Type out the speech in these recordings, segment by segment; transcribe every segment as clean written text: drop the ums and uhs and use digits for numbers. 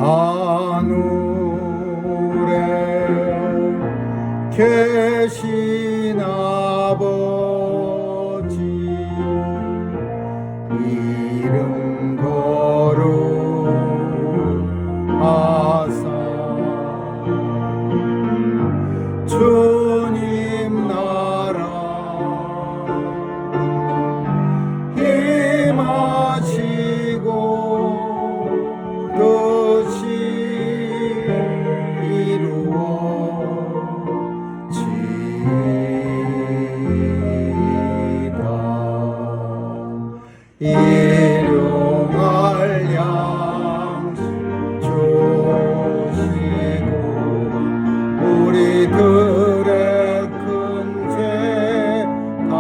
하늘에 계신 아버지 이름 거룩하사 주님 나라 임하시고 뜻이 이루어지이다. 일용할 양식 주시고 우리들의 큰 죄 다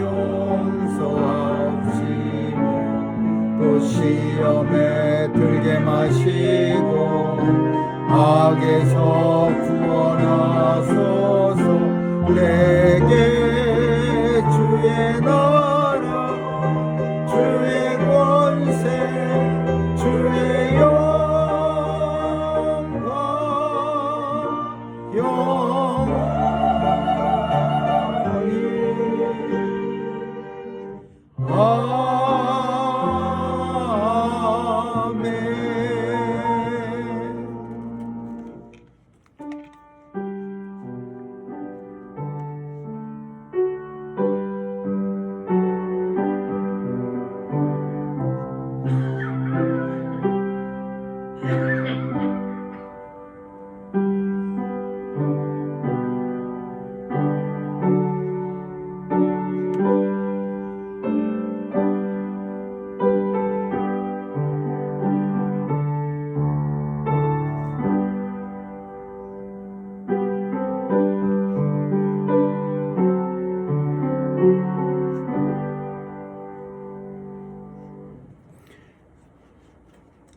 용서하옵시고 또 시험에 들게 마시고 악에서 구원하소서. 내게 주의 나라 주의 권세 주의 영광 영원히 아멘.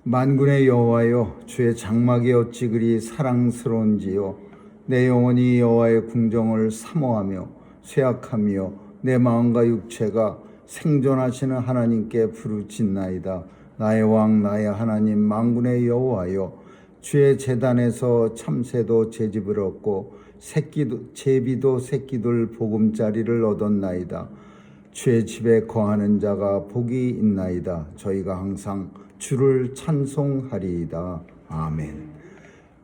만군의 여호와여, 주의 장막이 어찌 그리 사랑스러운지요. 내 영혼이 여호와의 궁정을 사모하며 쇠약하며 내 마음과 육체가 생존하시는 하나님께 부르짖나이다. 나의 왕 나의 하나님 만군의 여호와여, 주의 제단에서 참새도 제집을 얻고 제비도 새끼들 보금자리를 얻었나이다. 주의 집에 거하는 자가 복이 있나이다. 저희가 항상 주를 찬송하리이다. 아멘.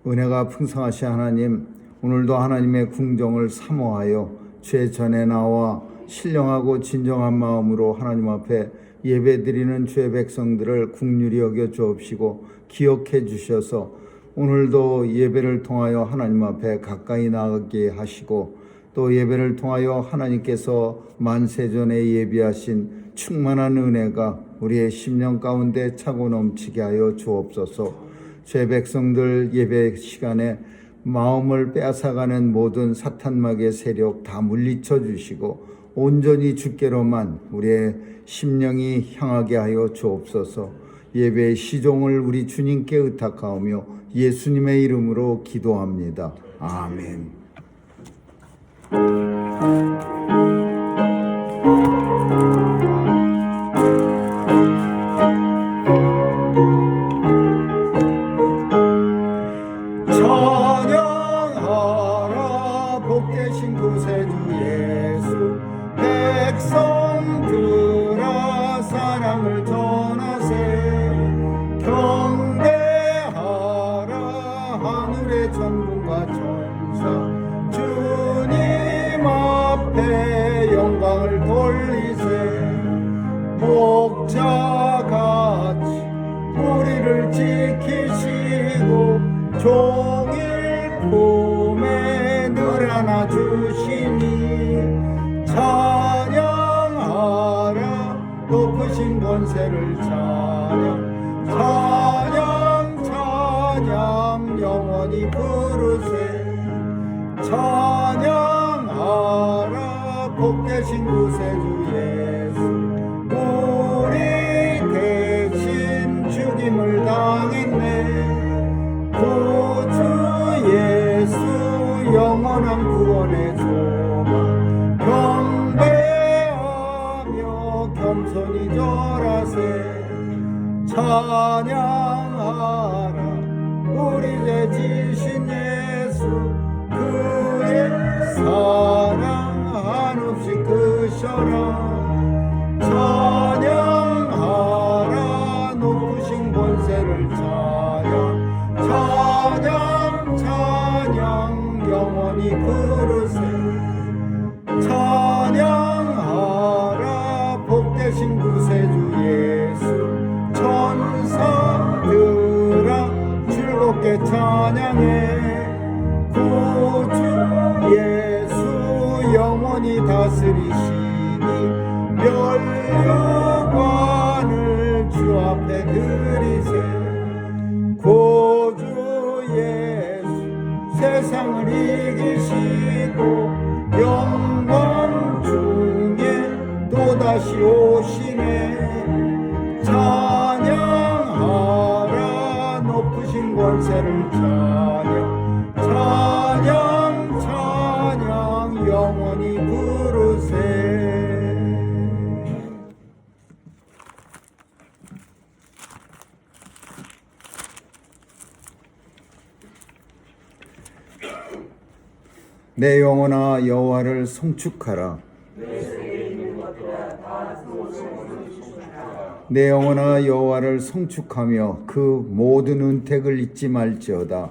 은혜가 풍성하신 하나님, 오늘도 하나님의 궁정을 사모하여 주의 전에 나와 신령하고 진정한 마음으로 하나님 앞에 예배드리는 주의 백성들을 긍휼히 여겨 주옵시고 기억해 주셔서 오늘도 예배를 통하여 하나님 앞에 가까이 나가게 하시고 또 예배를 통하여 하나님께서 만세전에 예비하신 충만한 은혜가 우리의 심령 가운데 차고 넘치게 하여 주옵소서. 죄 백성들 예배 시간에 마음을 빼앗아가는 모든 사탄막의 세력 다 물리쳐 주시고 온전히 주께로만 우리의 심령이 향하게 하여 주옵소서. 예배의 시종을 우리 주님께 의탁하오며 예수님의 이름으로 기도합니다. 아멘. 찬양하라 복되신 구세주 예수. 백성들아 사랑을 전하세. 경배하라 하늘의 천군과 천사. 주님 앞에 영광을 돌리세. 목자같이 우리를 지키시고 종일 품에 늘 안아주시니 찬양하라 높으신 권세를 찬양. 찬양 찬양 영원히 부르세. 찬양하라 복되신 구세주 예수. 우리 대신 죽임을 당했네. 구주 예수 영원한 구원의 소망. 경배하며 겸손히 절하세. 찬양하라 우리 죄 지신 예수 그의 사랑 한없이 크셔라 찬양하라 높으신 권세를 찬양 영원히 부르세 찬양하라 복되신 구세주 예수 천사들아 즐겁게 찬양해 구주 예수 영원히 다스리시니 멸류관을 주 앞에 드리세 구주 예수 세상을 이기시고 영광 중에 또다시 오시네 찬양하라 높으신 권세를 찬양 영원히 부르세 내 영혼아 여호와를 송축하라 내 영혼아 여호와를 송축하며 그 모든 은택을 잊지 말지어다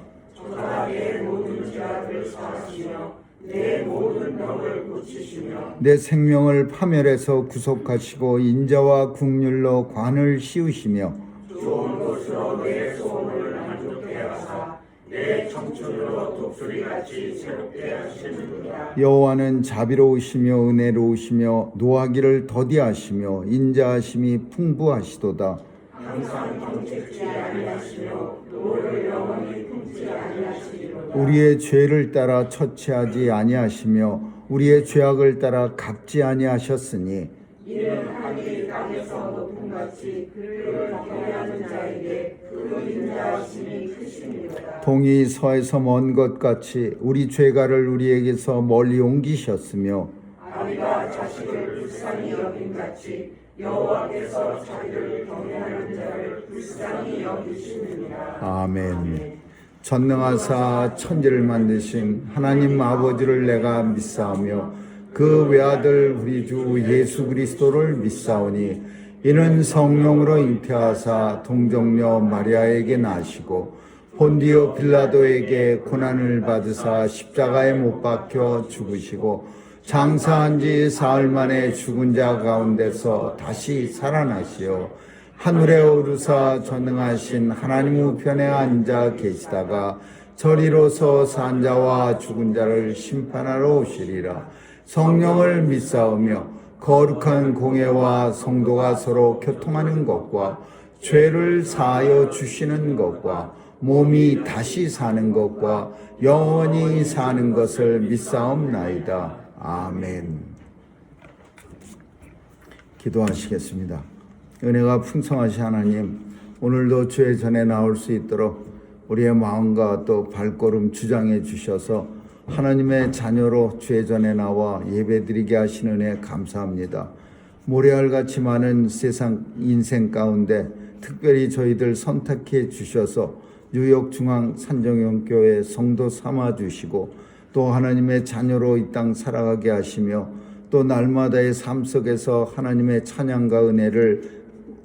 내 생명을 파멸해서 구속하시고 인자와 국률로 관을 씌우시며 좋은 것으로 내 소원을 만족케 하사 내 청춘으로 독수리같이 새롭게 하시느니라 여호와는 자비로우시며 은혜로우시며 노하기를 더디하시며 인자하심이 풍부하시도다 항상 정직지 아니하시며 노를 영원히 품지 아니하시리로다 우리의 죄를 따라 처치하지 아니하시며 우리의 죄악을 따라 갚지 아니하셨으니 이는 하늘이 땅에서 높은 같이 그를 경외하는 자에게 그 인자하심이 크심이로다 동이 서에서 먼 것 같이 우리 죄가를 우리에게서 멀리 옮기셨으며 아비가 자식을 불쌍히 여긴 같이 여호와께서 자기를 경외하는 자를 불쌍히 여기시느니라 아멘 전능하사 천지를 만드신 하나님 아버지를 내가 믿사오며 그 외아들 우리 주 예수 그리스도를 믿사오니 이는 성령으로 잉태하사 동정녀 마리아에게 나시고 본디오 빌라도에게 고난을 받으사 십자가에 못 박혀 죽으시고 장사한 지 사흘 만에 죽은 자 가운데서 다시 살아나시어 하늘에 오르사 전능하신 하나님 우편에 앉아 계시다가 저리로서 산 자와 죽은 자를 심판하러 오시리라 성령을 믿사오며 거룩한 공회와 성도가 서로 교통하는 것과 죄를 사하여 주시는 것과 몸이 다시 사는 것과 영원히 사는 것을 믿사옵나이다. 아멘. 기도하시겠습니다. 은혜가 풍성하신 하나님, 오늘도 주의 전에 나올 수 있도록 우리의 마음과 또 발걸음 주장해 주셔서 하나님의 자녀로 주의 전에 나와 예배드리게 하시는 은혜 감사합니다. 모래알같이 많은 세상 인생 가운데 특별히 저희들 선택해 주셔서 뉴욕 중앙 산정형교회 성도 삼아 주시고 또 하나님의 자녀로 이 땅 살아가게 하시며 또 날마다의 삶 속에서 하나님의 찬양과 은혜를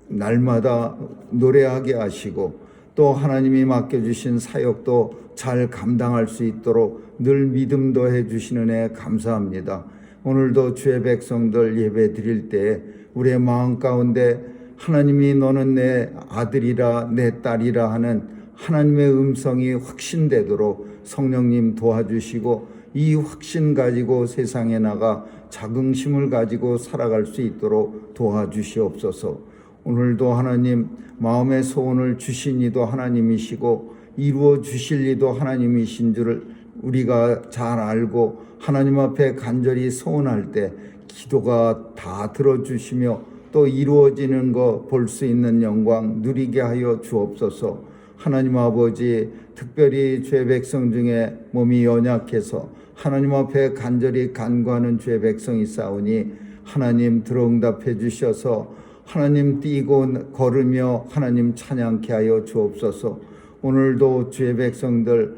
날마다 노래하게 하시고 또 하나님이 맡겨주신 사역도 잘 감당할 수 있도록 늘 믿음도 해주시는 애 감사합니다. 오늘도 주의 백성들 예배 드릴 때 우리의 마음 가운데 하나님이 너는 내 아들이라 내 딸이라 하는 하나님의 음성이 확신되도록 성령님 도와주시고 이 확신 가지고 세상에 나가 자긍심을 가지고 살아갈 수 있도록 도와주시옵소서. 오늘도 하나님 마음의 소원을 주신 이도 하나님이시고 이루어 주실 이도 하나님이신 줄을 우리가 잘 알고 하나님 앞에 간절히 소원할 때 기도가 다 들어주시며 또 이루어지는 거 볼 수 있는 영광 누리게 하여 주옵소서. 하나님 아버지, 특별히 주의 백성 중에 몸이 연약해서 하나님 앞에 간절히 간구하는 주의 백성이 싸우니 하나님 들어응답해 주셔서 하나님 뛰고 걸으며 하나님 찬양케 하여 주옵소서. 오늘도 주의 백성들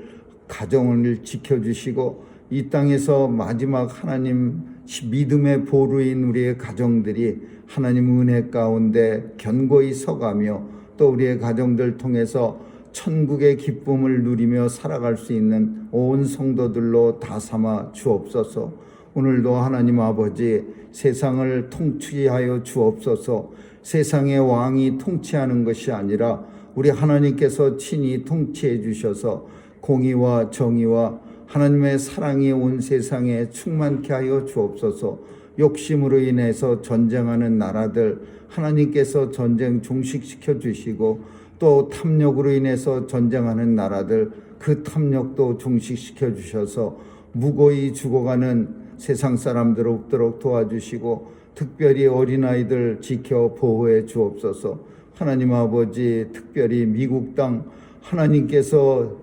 가정을 지켜주시고 이 땅에서 마지막 하나님 믿음의 보루인 우리의 가정들이 하나님 은혜 가운데 견고히 서가며 또 우리의 가정들 통해서 천국의 기쁨을 누리며 살아갈 수 있는 온 성도들로 다 삼아 주옵소서. 오늘도 하나님 아버지 세상을 통치하여 주옵소서. 세상의 왕이 통치하는 것이 아니라 우리 하나님께서 친히 통치해 주셔서 공의와 정의와 하나님의 사랑이 온 세상에 충만케 하여 주옵소서. 욕심으로 인해서 전쟁하는 나라들 하나님께서 전쟁 종식시켜 주시고 또 탐욕으로 인해서 전쟁하는 나라들 그 탐욕도 종식시켜 주셔서 무고히 죽어가는 세상 사람들 없도록 도와주시고 특별히 어린아이들 지켜 보호해 주옵소서. 하나님 아버지 특별히 미국 땅 하나님께서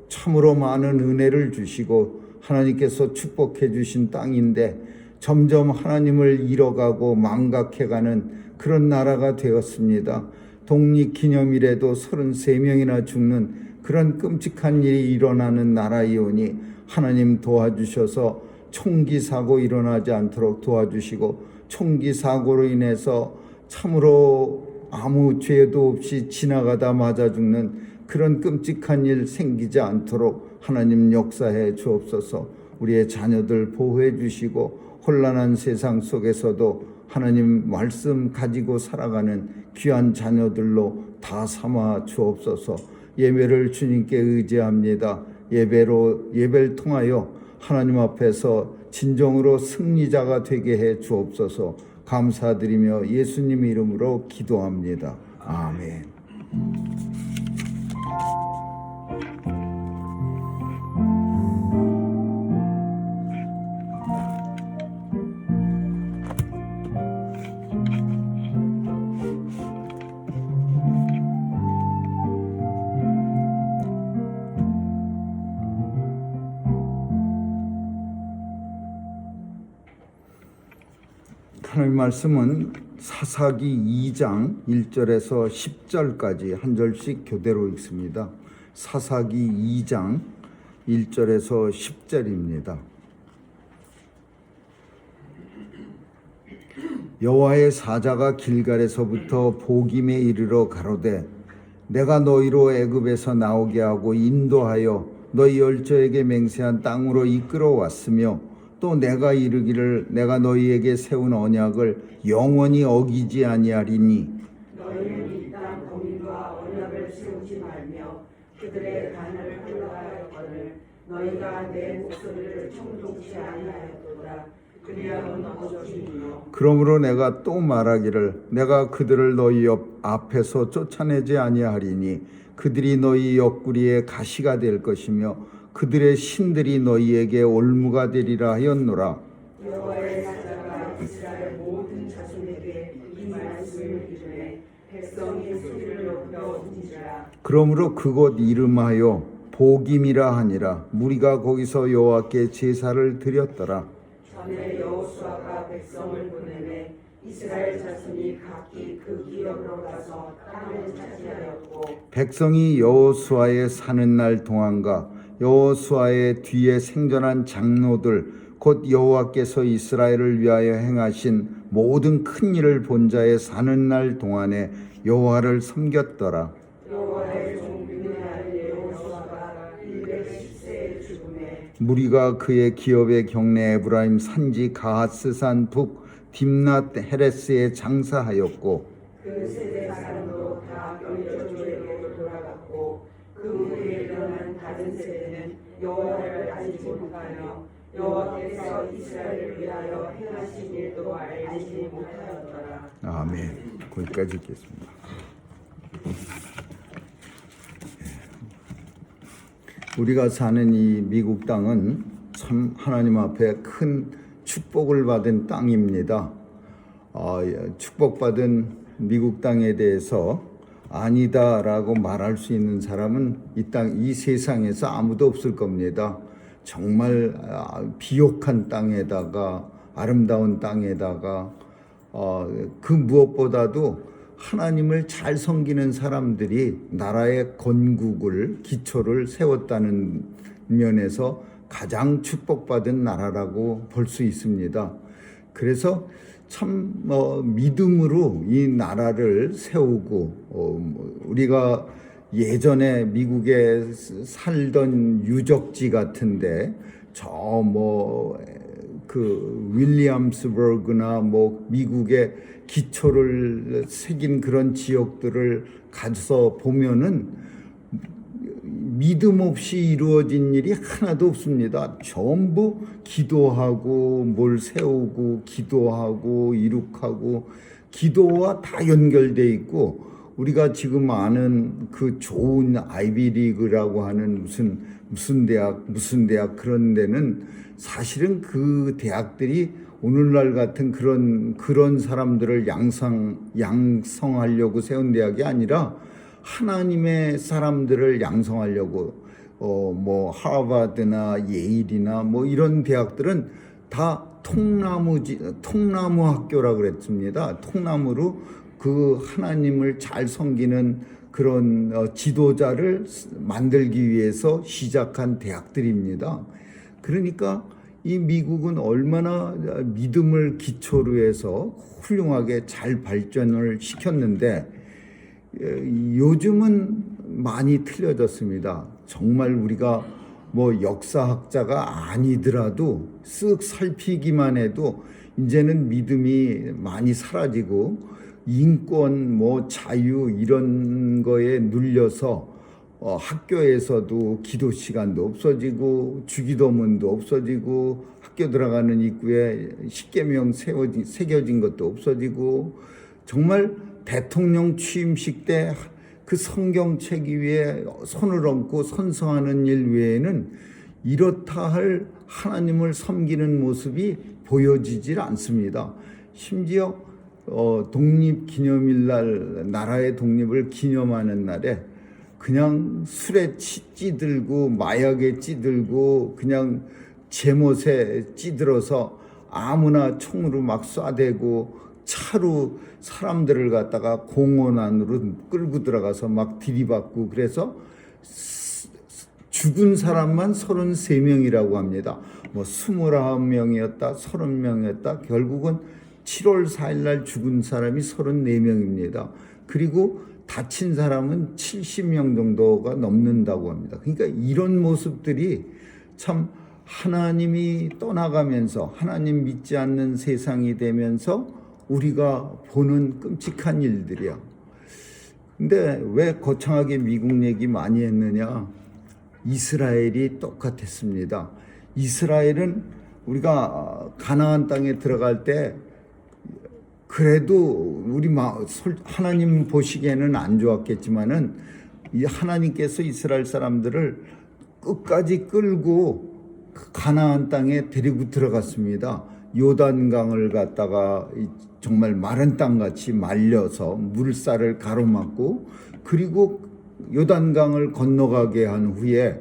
참으로 많은 은혜를 주시고 하나님께서 축복해 주신 땅인데 점점 하나님을 잃어가고 망각해가는 그런 나라가 되었습니다. 독립기념일에도 33명이나 죽는 그런 끔찍한 일이 일어나는 나라이오니 하나님 도와주셔서 총기 사고 일어나지 않도록 도와주시고 총기 사고로 인해서 참으로 아무 죄도 없이 지나가다 맞아 죽는 그런 끔찍한 일 생기지 않도록 하나님 역사해 주옵소서. 우리의 자녀들 보호해 주시고 혼란한 세상 속에서도 하나님 말씀 가지고 살아가는 귀한 자녀들로 다 삼아 주옵소서. 예배를 주님께 의지합니다. 예배를 통하여 하나님 앞에서 진정으로 승리자가 되게 해 주옵소서. 감사드리며 예수님 이름으로 기도합니다. 아멘. 하나님 말씀은 사사기 2장 1절에서 10절까지 한 절씩 교대로 읽습니다. 사사기 2장 1절에서 10절입니다. 여호와의 사자가 길갈에서부터 보김에 이르러 가로되 내가 너희로 애굽에서 나오게 하고 인도하여 너희 열조에게 맹세한 땅으로 이끌어 왔으며 또 내가 이르기를 내가 너희에게 세운 언약을 영원히 어기지 아니하리니 너희는 이 땅 거민과 언약을 세우지 말며 그들의 간을 흘러하였거늘 너희가 내 목소리를 청종치 아니하였도다. 그리하면 어쩌리뇨. 그러므로 내가 또 말하기를 내가 그들을 너희 앞에서 쫓아내지 아니하리니 그들이 너희 옆구리에 가시가 될 것이며 그들의 신들이 너희에게 올무가 되리라 하였노라. 여호와의 사자가 이스라엘 모든 자손에게 이 말씀을 이르매 백성이 소리를 높여 운지라. 그러므로 그곳 이름하여 보김이라 하니라. 무리가 거기서 여호와께 제사를 드렸더라. 전에 여호수아가 백성을 보내매 이스라엘 자손이 각기 그 기업으로 가서 땅을 차지하였고 백성이 여호수아의 사는 날 동안과 여호수아의 뒤에 생존한 장로들 곧 여호와께서 이스라엘을 위하여 행하신 모든 큰 일을 본 자의 사는 날 동안에 여호와를 섬겼더라. 여호와의 종 눈의 아들 여호수아가 110세에 죽음에 무리가 그의 기업의 경내 에브라임 산지 가하스산 북 딥낫 헤레스에 장사하였고 그 세대 사람도 다 열조에게로 돌아갔고 그 후에 일어난 다른 세대는 여호와를 알지 못하며 여호와께서 이스라엘을 위하여 행하신 일도 알지 못하였더라. 아멘. 거기까지 읽겠습니다. 우리가 사는 이 미국 땅은 참 하나님 앞에 큰 축복을 받은 땅입니다. 축복받은 미국 땅에 대해서 아니다라고 말할 수 있는 사람은 이 세상에서 아무도 없을 겁니다. 정말 비옥한 땅에다가 아름다운 땅에다가 그 무엇보다도 하나님을 잘 섬기는 사람들이 나라의 건국을 기초를 세웠다는 면에서 가장 축복받은 나라라고 볼 수 있습니다. 그래서 참 믿음으로 이 나라를 세우고 우리가 예전에 미국에 살던 유적지 같은데 그 윌리엄스버그나 미국의 기초를 새긴 그런 지역들을 가서 보면은 믿음 없이 이루어진 일이 하나도 없습니다. 전부 기도하고 뭘 세우고 기도하고 이룩하고 기도와 다 연결돼 있고, 우리가 지금 아는 그 좋은 아이비리그라고 하는 무슨 대학 그런 데는 사실은 그 대학들이 오늘날 같은 그런 사람들을 양성하려고 세운 대학이 아니라 하나님의 사람들을 양성하려고 하버드나 예일이나 이런 대학들은 다 통나무 학교라 그랬습니다. 통나무로 그 하나님을 잘 섬기는 그런 지도자를 만들기 위해서 시작한 대학들입니다. 그러니까 이 미국은 얼마나 믿음을 기초로 해서 훌륭하게 잘 발전을 시켰는데, 요즘은 많이 틀려졌습니다. 정말 우리가 역사학자가 아니더라도 쓱 살피기만 해도 이제는 믿음이 많이 사라지고 인권, 자유 이런 거에 눌려서 학교에서도 기도 시간도 없어지고 주기도문도 없어지고 학교 들어가는 입구에 십계명 새겨진 것도 없어지고, 정말 대통령 취임식 때 그 성경책 위에 손을 얹고 선서하는 일 외에는 이렇다 할 하나님을 섬기는 모습이 보여지질 않습니다. 심지어 독립기념일 날, 나라의 독립을 기념하는 날에 그냥 술에 찌들고 마약에 찌들고 그냥 제못에 찌들어서 아무나 총으로 막 쏴대고 차로 사람들을 갖다가 공원 안으로 끌고 들어가서 막 들이받고, 그래서 죽은 사람만 33명이라고 합니다. 29명이었다 30명이었다 결국은 7월 4일 날 죽은 사람이 34명입니다. 그리고 다친 사람은 70명 정도가 넘는다고 합니다. 그러니까 이런 모습들이 참 하나님이 떠나가면서 하나님 믿지 않는 세상이 되면서 우리가 보는 끔찍한 일들이야. 근데 왜 거창하게 미국 얘기 많이 했느냐? 이스라엘이 똑같았습니다. 이스라엘은 우리가 가나안 땅에 들어갈 때 그래도 하나님 보시기에는 안 좋았겠지만은 이 하나님께서 이스라엘 사람들을 끝까지 끌고 가나안 땅에 데리고 들어갔습니다. 요단강을 갖다가 정말 마른 땅같이 말려서 물살을 가로막고, 그리고 요단강을 건너가게 한 후에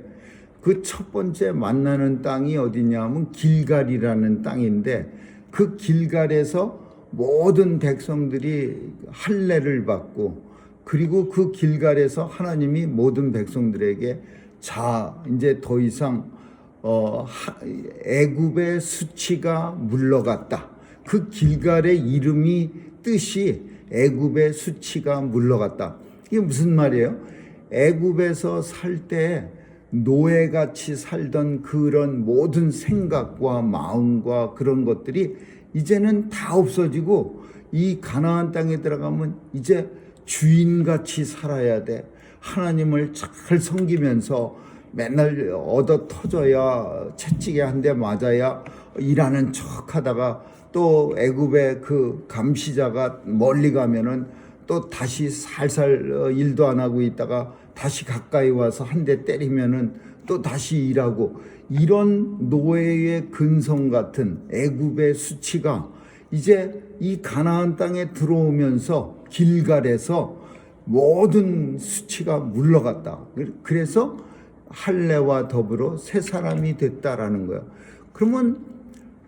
그 첫 번째 만나는 땅이 어디냐면 길갈이라는 땅인데, 그 길갈에서 모든 백성들이 할례를 받고, 그리고 그 길갈에서 하나님이 모든 백성들에게 이제 더 이상 애굽의 수치가 물러갔다. 그 길갈의 이름이 뜻이 애굽의 수치가 물러갔다. 이게 무슨 말이에요? 애굽에서 살 때 노예같이 살던 그런 모든 생각과 마음과 그런 것들이 이제는 다 없어지고, 이 가나안 땅에 들어가면 이제 주인같이 살아야 돼. 하나님을 잘 섬기면서 맨날 얻어 터져야, 채찍에 한 대 맞아야 일하는 척 하다가, 또 애굽의 그 감시자가 멀리 가면은 또 다시 살살 일도 안 하고 있다가 다시 가까이 와서 한 대 때리면은 또 다시 일하고, 이런 노예의 근성 같은 애굽의 수치가 이제 이 가나안 땅에 들어오면서 길갈에서 모든 수치가 물러갔다. 그래서 할례와 더불어 새 사람이 됐다라는 거예요. 그러면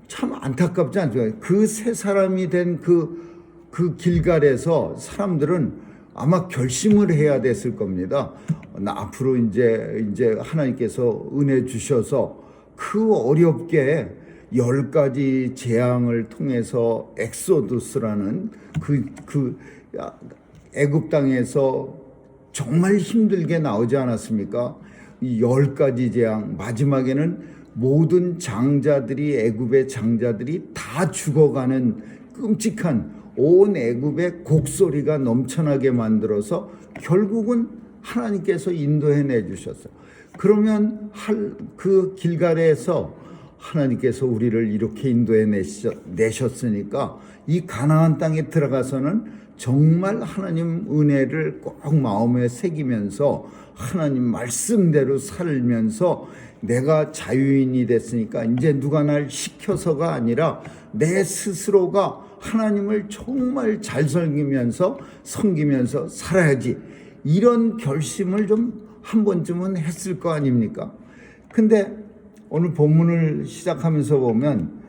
참 안타깝지 않습니까? 그 새 사람이 된 그 그 길갈에서 사람들은 아마 결심을 해야 됐을 겁니다. 나 앞으로 이제 하나님께서 은혜 주셔서 그 어렵게 10가지 재앙을 통해서 엑소두스라는 그 애굽 땅에서 정말 힘들게 나오지 않았습니까? 이 10가지 재앙, 마지막에는 모든 장자들이, 애굽의 장자들이 다 죽어가는 끔찍한 온 애굽의 곡소리가 넘쳐나게 만들어서 결국은 하나님께서 인도해 내주셨어요. 그러면 그 길갈에서 하나님께서 우리를 이렇게 인도해 내셨으니까 이 가나안 땅에 들어가서는 정말 하나님 은혜를 꼭 마음에 새기면서 하나님 말씀대로 살면서 내가 자유인이 됐으니까 이제 누가 날 시켜서가 아니라 내 스스로가 하나님을 정말 잘 섬기면서 살아야지, 이런 결심을 좀 한 번쯤은 했을 거 아닙니까? 근데 오늘 본문을 시작하면서 보면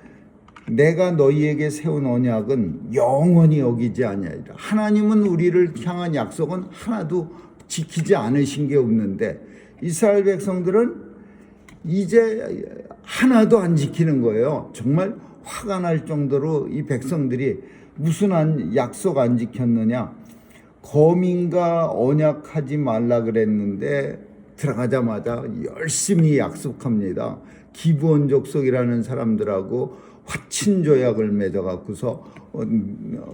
내가 너희에게 세운 언약은 영원히 어기지 아니하리라. 하나님은 우리를 향한 약속은 하나도 지키지 않으신 게 없는데 이스라엘 백성들은 이제 하나도 안 지키는 거예요. 정말 화가 날 정도로 이 백성들이 무슨 약속 안 지켰느냐. 거민과 언약하지 말라 그랬는데 들어가자마자 열심히 약속합니다. 기브온 족속이라는 사람들하고 화친 조약을 맺어갖고서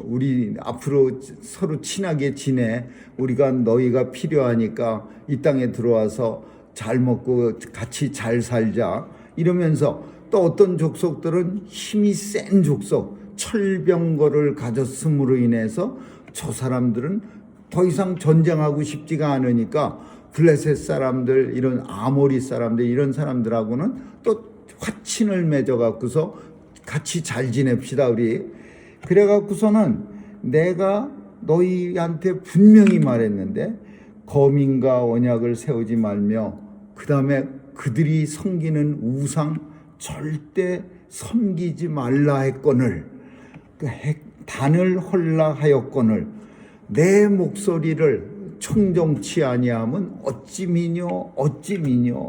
우리 앞으로 서로 친하게 지내. 우리가 너희가 필요하니까 이 땅에 들어와서 잘 먹고 같이 잘 살자. 이러면서 또 어떤 족속들은 힘이 센 족속, 철병거를 가졌음으로 인해서 저 사람들은 더 이상 전쟁하고 싶지가 않으니까 블레셋 사람들, 이런 아모리 사람들, 이런 사람들하고는 또 화친을 맺어갖고서 같이 잘 지냅시다 우리. 그래갖고서는 내가 너희한테 분명히 말했는데 거민과 언약을 세우지 말며 그 다음에 그들이 섬기는 우상 절대 섬기지 말라 했거늘, 단을 헐라 하였거늘 내 목소리를 청정치 아니하면 어찌 미뇨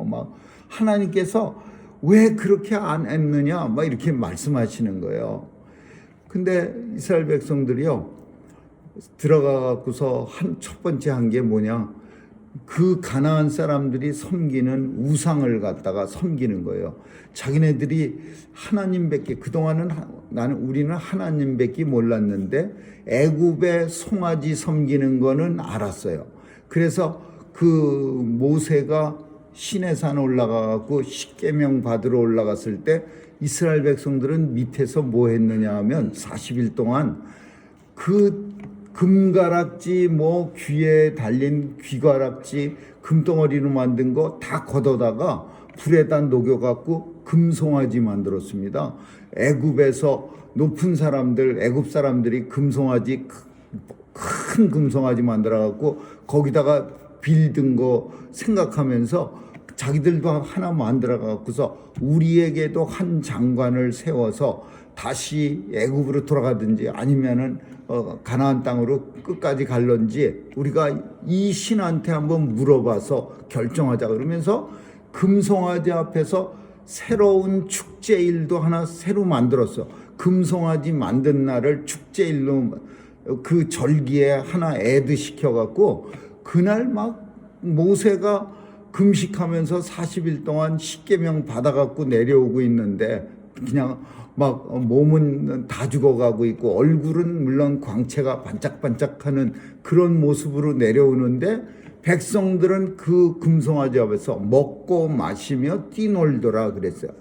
막 하나님께서 왜 그렇게 안 했느냐 막 이렇게 말씀하시는 거예요. 근데 이스라엘 백성들이요 들어가고서 첫 번째 한 게 뭐냐, 그 가나안 사람들이 섬기는 우상을 갖다가 섬기는 거예요. 자기네들이 하나님밖에, 그동안은 우리는 하나님밖에 몰랐는데 애굽의 송아지 섬기는 거는 알았어요. 그래서 그 모세가 시내산 올라가고 십계명 받으러 올라갔을 때 이스라엘 백성들은 밑에서 뭐 했느냐 하면 40일 동안 그 금가락지, 뭐 귀에 달린 귀가락지, 금덩어리로 만든 거 다 걷어다가 불에다 녹여갖고 금송아지 만들었습니다. 애굽에서 높은 사람들, 애굽 사람들이 금송아지, 큰 금송아지 만들어갖고 거기다가 빌든 거 생각하면서 자기들도 하나 만들어갖고서 우리에게도 한 장관을 세워서 다시 애굽으로 돌아가든지 아니면은 가나안 땅으로 끝까지 갈런지 우리가 이 신한테 한번 물어봐서 결정하자 그러면서 금송아지 앞에서 새로운 축제일도 하나 새로 만들었어. 금송아지 만든 날을 축제일로 그 절기에 하나 애드 시켜갖고 그날 막 모세가 금식하면서 40일 동안 십계명 받아갖고 내려오고 있는데 그냥 막 몸은 다 죽어가고 있고 얼굴은 물론 광채가 반짝반짝하는 그런 모습으로 내려오는데 백성들은 그 금송아지 앞에서 먹고 마시며 뛰놀더라 그랬어요.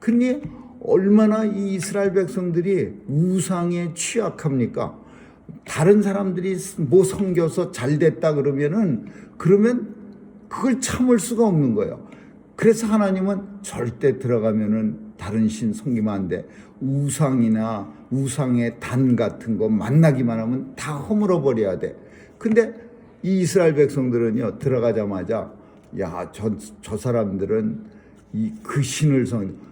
근데 얼마나 이 이스라엘 백성들이 우상에 취약합니까? 다른 사람들이 뭐 섬겨서 잘 됐다 그러면 그걸 참을 수가 없는 거예요. 그래서 하나님은 절대 들어가면은 다른 신 섬기면 안 돼. 우상이나 우상의 단 같은 거 만나기만 하면 다 허물어 버려야 돼. 근데 이 이스라엘 백성들은요 들어가자마자 야, 저 사람들은 그 신을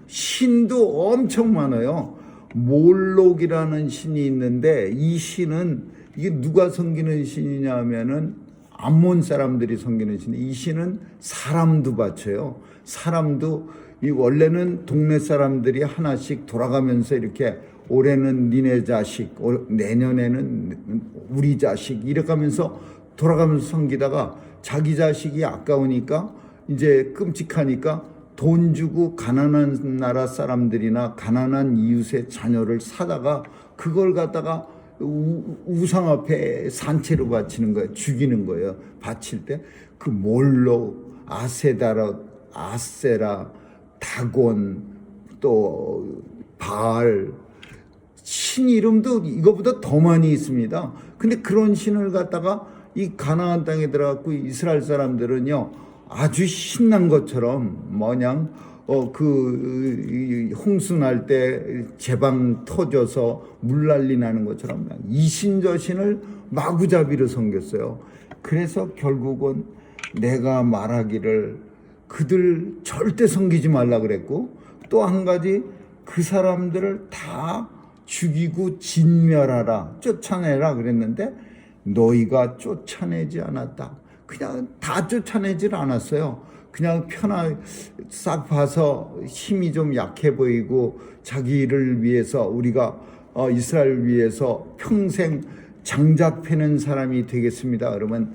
신도 엄청 많아요. 몰록이라는 신이 있는데 이 신은 이게 누가 섬기는 신이냐 하면은 암몬 사람들이 섬기는 신인데 이 신은 사람도 바쳐요. 사람도 이 원래는 동네 사람들이 하나씩 돌아가면서 이렇게 올해는 니네 자식, 내년에는 우리 자식 이렇게 하면서 돌아가면서 섬기다가 자기 자식이 아까우니까 이제 끔찍하니까 돈 주고 가난한 나라 사람들이나 가난한 이웃의 자녀를 사다가 그걸 갖다가 우상 앞에 산채로 바치는 거예요. 죽이는 거예요. 바칠 때 그 몰록, 아세다락, 아세라, 다곤, 또 바알 신 이름도 이거보다 더 많이 있습니다. 근데 그런 신을 갖다가 이 가나안 땅에 들어갔고 이스라엘 사람들은요 아주 신난 것처럼 뭐냥 홍수 날 때 제방 터져서 물난리 나는 것처럼 이신저신을 마구잡이로 섬겼어요. 그래서 결국은 내가 말하기를 그들 절대 섬기지 말라 그랬고 또 한 가지 그 사람들을 다 죽이고 진멸하라 쫓아내라 그랬는데 너희가 쫓아내지 않았다. 그냥 다 쫓아내질 않았어요. 그냥 싹 봐서 힘이 좀 약해 보이고 자기를 위해서 우리가 이스라엘을 위해서 평생 장작 패는 사람이 되겠습니다. 그러면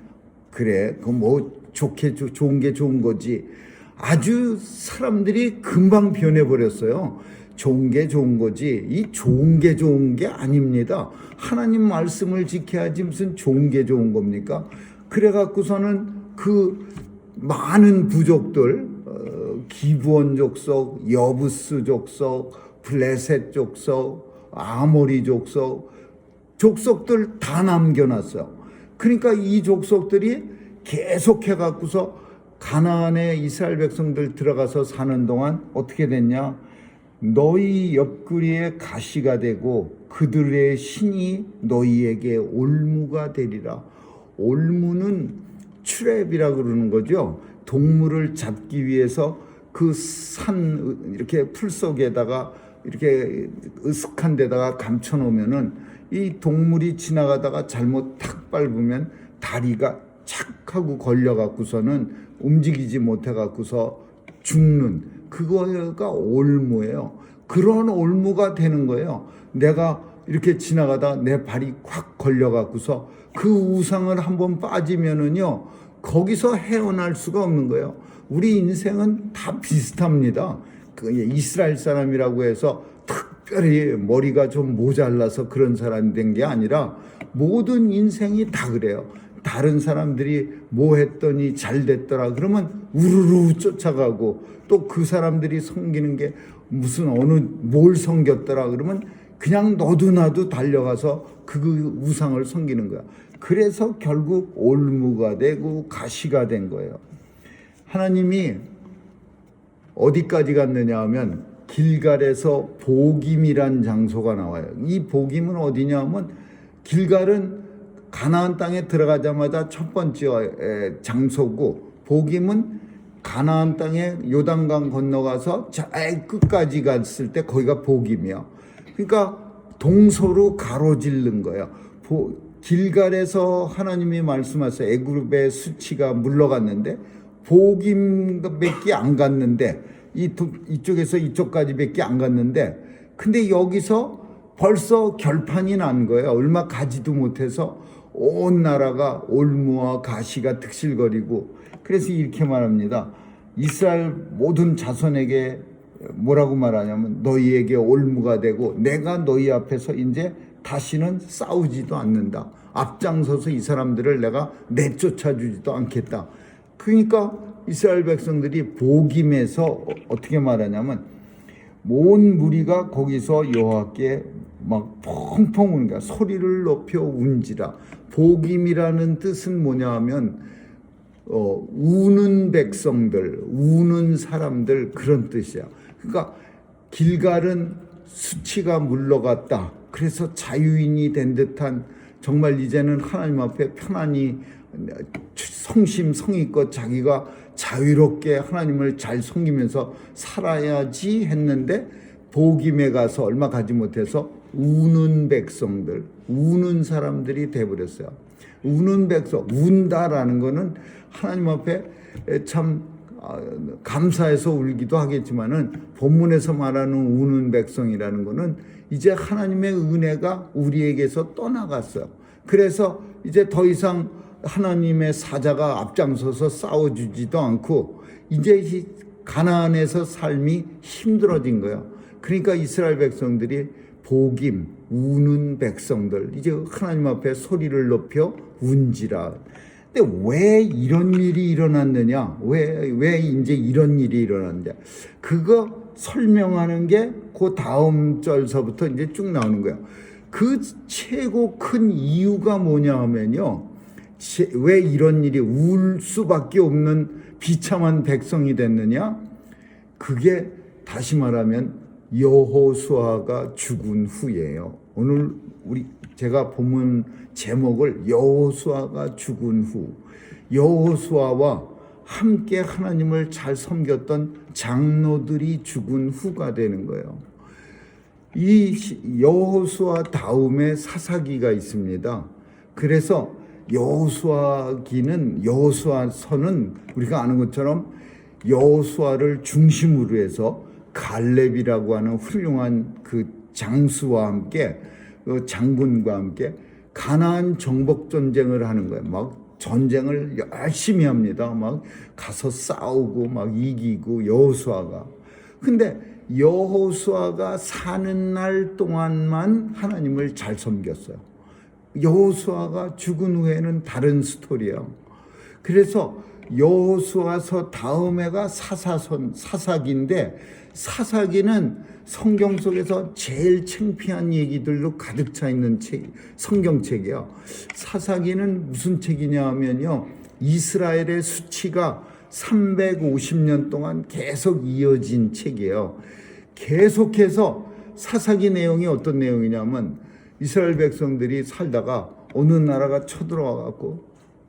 그래 그 뭐 좋은 게 좋은 거지. 아주 사람들이 금방 변해버렸어요. 좋은 게 좋은 거지 이 좋은 게 좋은 게 아닙니다. 하나님 말씀을 지켜야지 무슨 좋은 게 좋은 겁니까? 그래 갖고서는 그 많은 부족들 기브온 족속, 여부스 족속, 블레셋 족속, 아모리 족속들 다 남겨놨어요. 그러니까 이 족속들이 계속해 갖고서 가나안에 이스라엘 백성들 들어가서 사는 동안 어떻게 됐냐? 너희 옆구리에 가시가 되고 그들의 신이 너희에게 올무가 되리라. 올무는 트랩이라고 그러는 거죠. 동물을 잡기 위해서 그 산 이렇게 풀 속에다가 이렇게 으슥한 데다가 감춰 놓으면은 이 동물이 지나가다가 잘못 탁 밟으면 다리가 착 하고 걸려 갖고서는 움직이지 못해 갖고서 죽는 그거가 올무예요. 그런 올무가 되는 거예요. 내가 이렇게 지나가다 내 발이 콱 걸려 갖고서 그 우상을 한번 빠지면은요 거기서 헤어날 수가 없는 거예요. 우리 인생은 다 비슷합니다. 그 이스라엘 사람이라고 해서 특별히 머리가 좀 모자라서 그런 사람이 된 게 아니라 모든 인생이 다 그래요. 다른 사람들이 뭐 했더니 잘 됐더라 그러면 우르르 쫓아가고 또 그 사람들이 섬기는 게 무슨 뭘 섬겼더라 그러면 그냥 너도 나도 달려가서 그 우상을 섬기는 거야. 그래서 결국 올무가 되고 가시가 된 거예요. 하나님이 어디까지 갔느냐 하면 길갈에서 보김이란 장소가 나와요. 이 보김은 어디냐 하면 길갈은 가나안 땅에 들어가자마자 첫 번째 장소고 보김은 가나안 땅에 요단강 건너가서 저 끝까지 갔을 때 거기가 보김이야. 그러니까 동서로 가로질른 거예요. 길갈에서 하나님이 말씀하셔서 애굽의 수치가 물러갔는데 보김밖에 안 갔는데 이쪽에서 이쪽까지밖에 안 갔는데 근데 여기서 벌써 결판이 난 거예요. 얼마 가지도 못해서 온 나라가 올무와 가시가 득실거리고 그래서 이렇게 말합니다. 이스라엘 모든 자손에게 뭐라고 말하냐면 너희에게 올무가 되고 내가 너희 앞에서 이제 다시는 싸우지도 않는다. 앞장서서 이 사람들을 내가 내쫓아주지도 않겠다. 그러니까 이스라엘 백성들이 보김에서 어떻게 말하냐면 온 무리가 거기서 여호와께 막 펑펑 우니까 소리를 높여 운지라. 보김이라는 뜻은 뭐냐 하면 우는 백성들, 우는 사람들 그런 뜻이야. 그러니까 길갈은 수치가 물러갔다. 그래서 자유인이 된 듯한 정말 이제는 하나님 앞에 편안히 성심성의껏 자기가 자유롭게 하나님을 잘 섬기면서 살아야지 했는데 복임에 가서 얼마 가지 못해서 우는 백성들, 우는 사람들이 돼버렸어요. 우는 백성, 운다라는 거는 하나님 앞에 참 감사해서 울기도 하겠지만은 본문에서 말하는 우는 백성이라는 거는 이제 하나님의 은혜가 우리에게서 떠나갔어요. 그래서 이제 더 이상 하나님의 사자가 앞장서서 싸워주지도 않고 이제 가나안에서 삶이 힘들어진 거예요. 그러니까 이스라엘 백성들이 복임, 우는 백성들, 이제 하나님 앞에 소리를 높여 운지라. 근데 왜 이런 일이 일어났느냐? 왜 이제 이런 일이 일어났느냐? 그거 설명하는 게 그 다음 절서부터 이제 쭉 나오는 거예요. 그 최고 큰 이유가 뭐냐 하면요. 왜 이런 일이 울 수밖에 없는 비참한 백성이 됐느냐? 그게 다시 말하면 여호수아가 죽은 후예요. 오늘 제가 본문 제목을 여호수아가 죽은 후, 여호수아와 함께 하나님을 잘 섬겼던 장로들이 죽은 후가 되는 거예요. 이 여호수아 다음에 사사기가 있습니다. 그래서 여호수아기는, 여호수아서는 우리가 아는 것처럼 여호수아를 중심으로 해서 갈렙이라고 하는 훌륭한 그 장수와 함께, 그 장군과 함께 가나안 정복 전쟁을 하는 거예요. 막 전쟁을 열심히 합니다. 막 가서 싸우고 막 이기고 여호수아가. 근데 여호수아가 사는 날 동안만 하나님을 잘 섬겼어요. 여호수아가 죽은 후에는 다른 스토리예요. 그래서 여호수아서 다음 해가 사사기인데, 사사기는 성경 속에서 제일 창피한 얘기들로 가득 차 있는 성경책이에요. 사사기는 무슨 책이냐 하면요, 이스라엘의 수치가 350년 동안 계속 이어진 책이에요. 계속해서 사사기 내용이 어떤 내용이냐면, 이스라엘 백성들이 살다가 어느 나라가 쳐들어와 갖고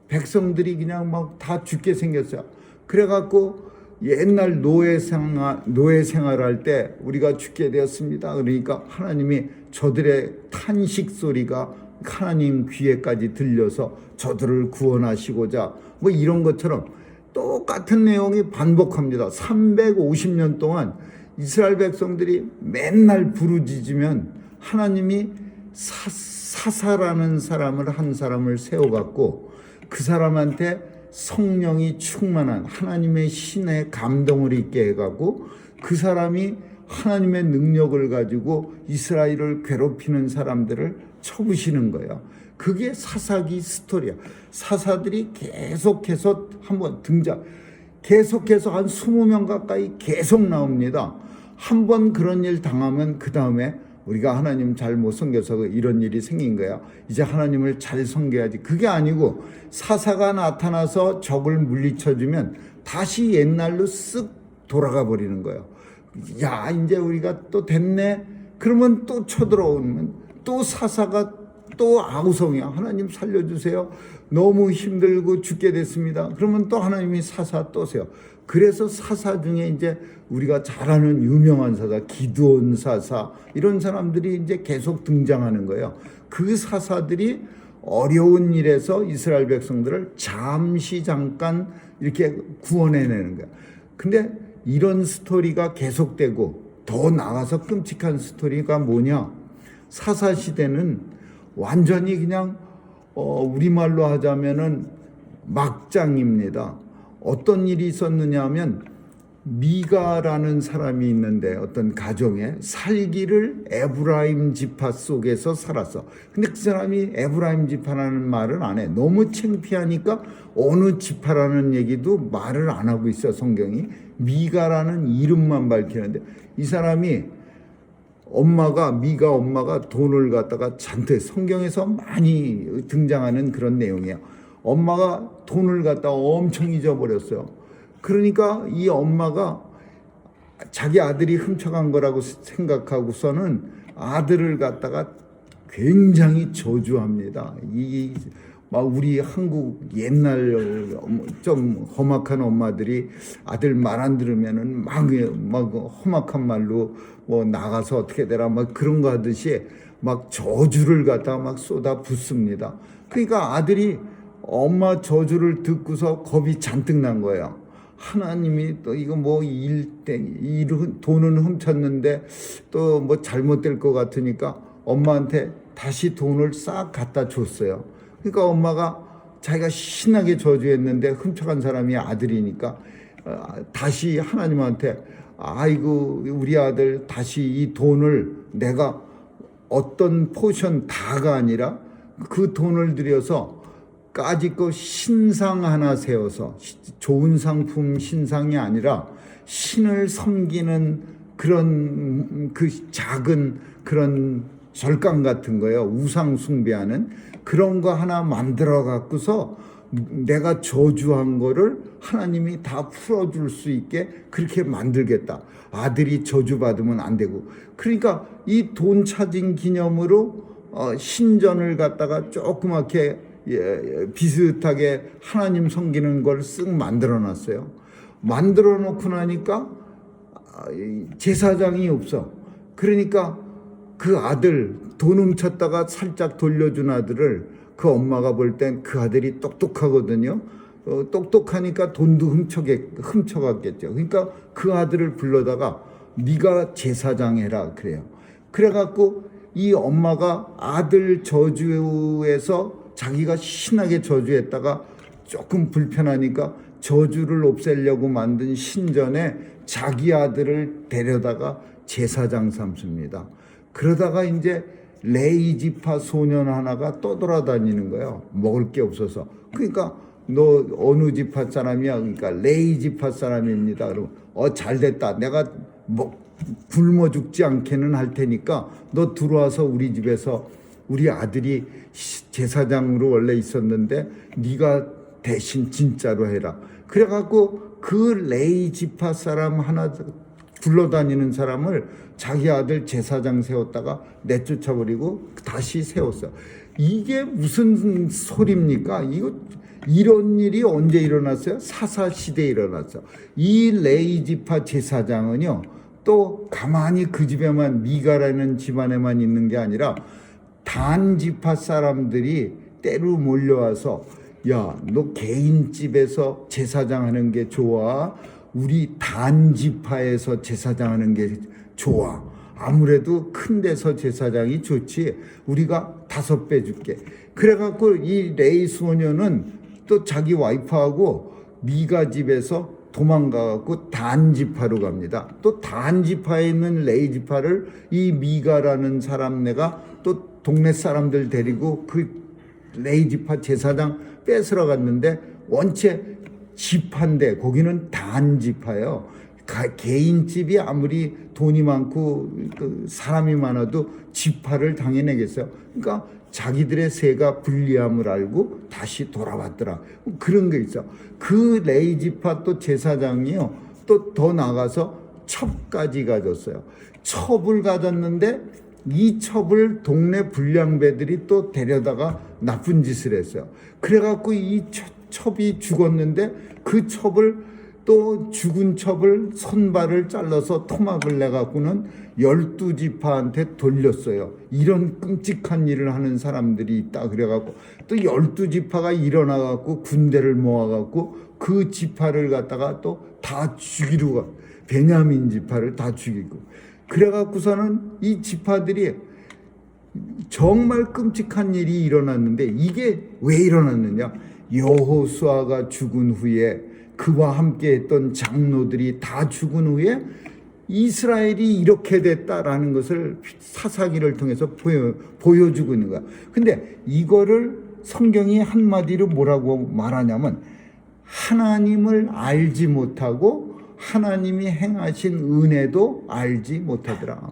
백성들이 그냥 막 다 죽게 생겼어요. 그래갖고 옛날 노예 생활할 때 우리가 죽게 되었습니다. 그러니까 하나님이 저들의 탄식 소리가 하나님 귀에까지 들려서 저들을 구원하시고자, 뭐 이런 것처럼 똑같은 내용이 반복합니다. 350년 동안 이스라엘 백성들이 맨날 부르짖으면 하나님이 사사라는 사람을, 한 사람을 세워갖고 그 사람한테 성령이 충만한 하나님의 신의 감동을 있게 해가고 그 사람이 하나님의 능력을 가지고 이스라엘을 괴롭히는 사람들을 쳐부시는 거예요. 그게 사사기 스토리야. 사사들이 계속해서 한번 계속해서 한 20명 가까이 계속 나옵니다. 한번 그런 일 당하면 그 다음에 우리가 하나님 잘 못 섬겨서 이런 일이 생긴 거야. 이제 하나님을 잘 섬겨야지. 그게 아니고 사사가 나타나서 적을 물리쳐주면 다시 옛날로 쓱 돌아가 버리는 거예요. 야, 이제 우리가 또 됐네. 그러면 또 쳐들어오면 또 사사가 또 아우성이야. 하나님 살려주세요. 너무 힘들고 죽게 됐습니다. 그러면 또 하나님이 사사 또 세요. 그래서 사사 중에 이제 우리가 잘 아는 유명한 사사, 기드온 사사, 이런 사람들이 이제 계속 등장하는 거예요. 그 사사들이 어려운 일에서 이스라엘 백성들을 잠깐 이렇게 구원해내는 거예요. 근데 이런 스토리가 계속되고 더 나아가서 끔찍한 스토리가 뭐냐? 사사 시대는 완전히 그냥 우리말로 하자면은 막장입니다. 어떤 일이 있었느냐 하면 미가라는 사람이 있는데 어떤 가정에 살기를 에브라임 지파 속에서 살았어. 근데 그 사람이 에브라임 지파라는 말을 안 해. 너무 창피하니까 어느 지파라는 얘기도 말을 안 하고 있어, 성경이. 미가라는 이름만 밝히는데 이 사람이 미가 엄마가 돈을 갖다가 잔뜩, 성경에서 많이 등장하는 그런 내용이에요. 엄마가 돈을 갖다가 엄청 잊어버렸어요. 그러니까 이 엄마가 자기 아들이 훔쳐간 거라고 생각하고서는 아들을 갖다가 굉장히 저주합니다. 이 막 우리 한국 옛날 좀 험악한 엄마들이 아들 말 안 들으면은 막 험악한 말로 뭐 나가서 어떻게 되라 막 그런 거 하듯이 막 저주를 갖다 막 쏟아 붓습니다. 그러니까 아들이 엄마 저주를 듣고서 겁이 잔뜩 난 거예요. 하나님이 또 이거 뭐 돈은 훔쳤는데 또 뭐 잘못될 것 같으니까 엄마한테 다시 돈을 싹 갖다 줬어요. 그러니까 엄마가 자기가 신나게 저주했는데 훔쳐간 사람이 아들이니까 다시 하나님한테 아이고 우리 아들 다시 이 돈을 내가 어떤 포션 다가 아니라 그 돈을 들여서 까짓거 신상 하나 세워서 좋은 상품 신상이 아니라 신을 섬기는 그런 그 작은 그런 절강 같은 거예요. 우상 숭배하는 그런 거 하나 만들어 갖고서 내가 저주한 거를 하나님이 다 풀어줄 수 있게 그렇게 만들겠다. 아들이 저주받으면 안 되고. 그러니까 이 돈 찾은 기념으로 신전을 갖다가 조그맣게 비슷하게 하나님 섬기는 걸 쓱 만들어 놨어요. 만들어 놓고 나니까 제사장이 없어. 그러니까 그 아들 돈 훔쳤다가 살짝 돌려준 아들을 그 엄마가 볼 땐 그 아들이 똑똑하거든요. 똑똑하니까 돈도 훔쳐갔겠죠. 그러니까 그 아들을 불러다가 네가 제사장 해라 그래요. 그래갖고 이 엄마가 아들 저주에서 자기가 신나게 저주했다가 조금 불편하니까 저주를 없애려고 만든 신전에 자기 아들을 데려다가 제사장 삼습니다. 그러다가 이제 레위 지파 소년 하나가 떠돌아다니는 거예요. 먹을 게 없어서. 그러니까 너 어느 지파 사람이야? 그러니까 레위 지파 사람입니다. 그럼 잘됐다. 내가 굶어 죽지 않게는 할 테니까 너 들어와서 우리 집에서 우리 아들이 제사장으로 원래 있었는데 네가 대신 진짜로 해라. 그래갖고 그 레위 지파 사람 하나 굴러다니는 사람을 자기 아들 제사장 세웠다가 내쫓아버리고 다시 세웠어. 이게 무슨 소리입니까? 이런 일이 언제 일어났어요? 사사시대에 일어났어. 이 레위 지파 제사장은요, 또 가만히 그 집에만 미가라는 집안에만 있는 게 아니라 단 지파 사람들이 때로 몰려와서 야, 너 개인 집에서 제사장 하는 게 좋아? 우리 단 지파에서 제사장 하는 게 좋아. 아무래도 큰 데서 제사장이 좋지. 우리가 5배 줄게. 그래갖고 이 레위 소녀는 또 자기 와이프하고 미가 집에서 도망가갖고 단 지파로 갑니다. 또 단 지파에 있는 레위 지파를 이 미가라는 사람네가 또 동네 사람들 데리고 그 레위 지파 제사장 뺏으러 갔는데 원체 지파인데 거기는 단 지파예요. 개인 집이 아무리 돈이 많고 사람이 많아도 지파를 당해내겠어요. 그러니까 자기들의 세가 불리함을 알고 다시 돌아왔더라. 그런 게 있어. 그 레위 지파 또 제사장이요. 또 더 나가서 첩까지 가졌어요. 첩을 가졌는데 이 첩을 동네 불량배들이 또 데려다가 나쁜 짓을 했어요. 그래갖고 이 첩이 죽었는데 그 첩을 또 죽은 첩을 손발을 잘라서 토막을 내갖고는 12지파한테 돌렸어요. 이런 끔찍한 일을 하는 사람들이 있다 그래갖고 또 12지파가 일어나갖고 군대를 모아갖고 그 지파를 갖다가 또 다 죽이러 가. 베냐민 지파를 다 죽이고. 그래갖고서는 이 지파들이 정말 끔찍한 일이 일어났는데 이게 왜 일어났느냐? 여호수아가 죽은 후에 그와 함께 했던 장로들이 다 죽은 후에 이스라엘이 이렇게 됐다라는 것을 사사기를 통해서 보여주고 있는 거야. 근데 이거를 성경이 한마디로 뭐라고 말하냐면 하나님을 알지 못하고 하나님이 행하신 은혜도 알지 못하더라.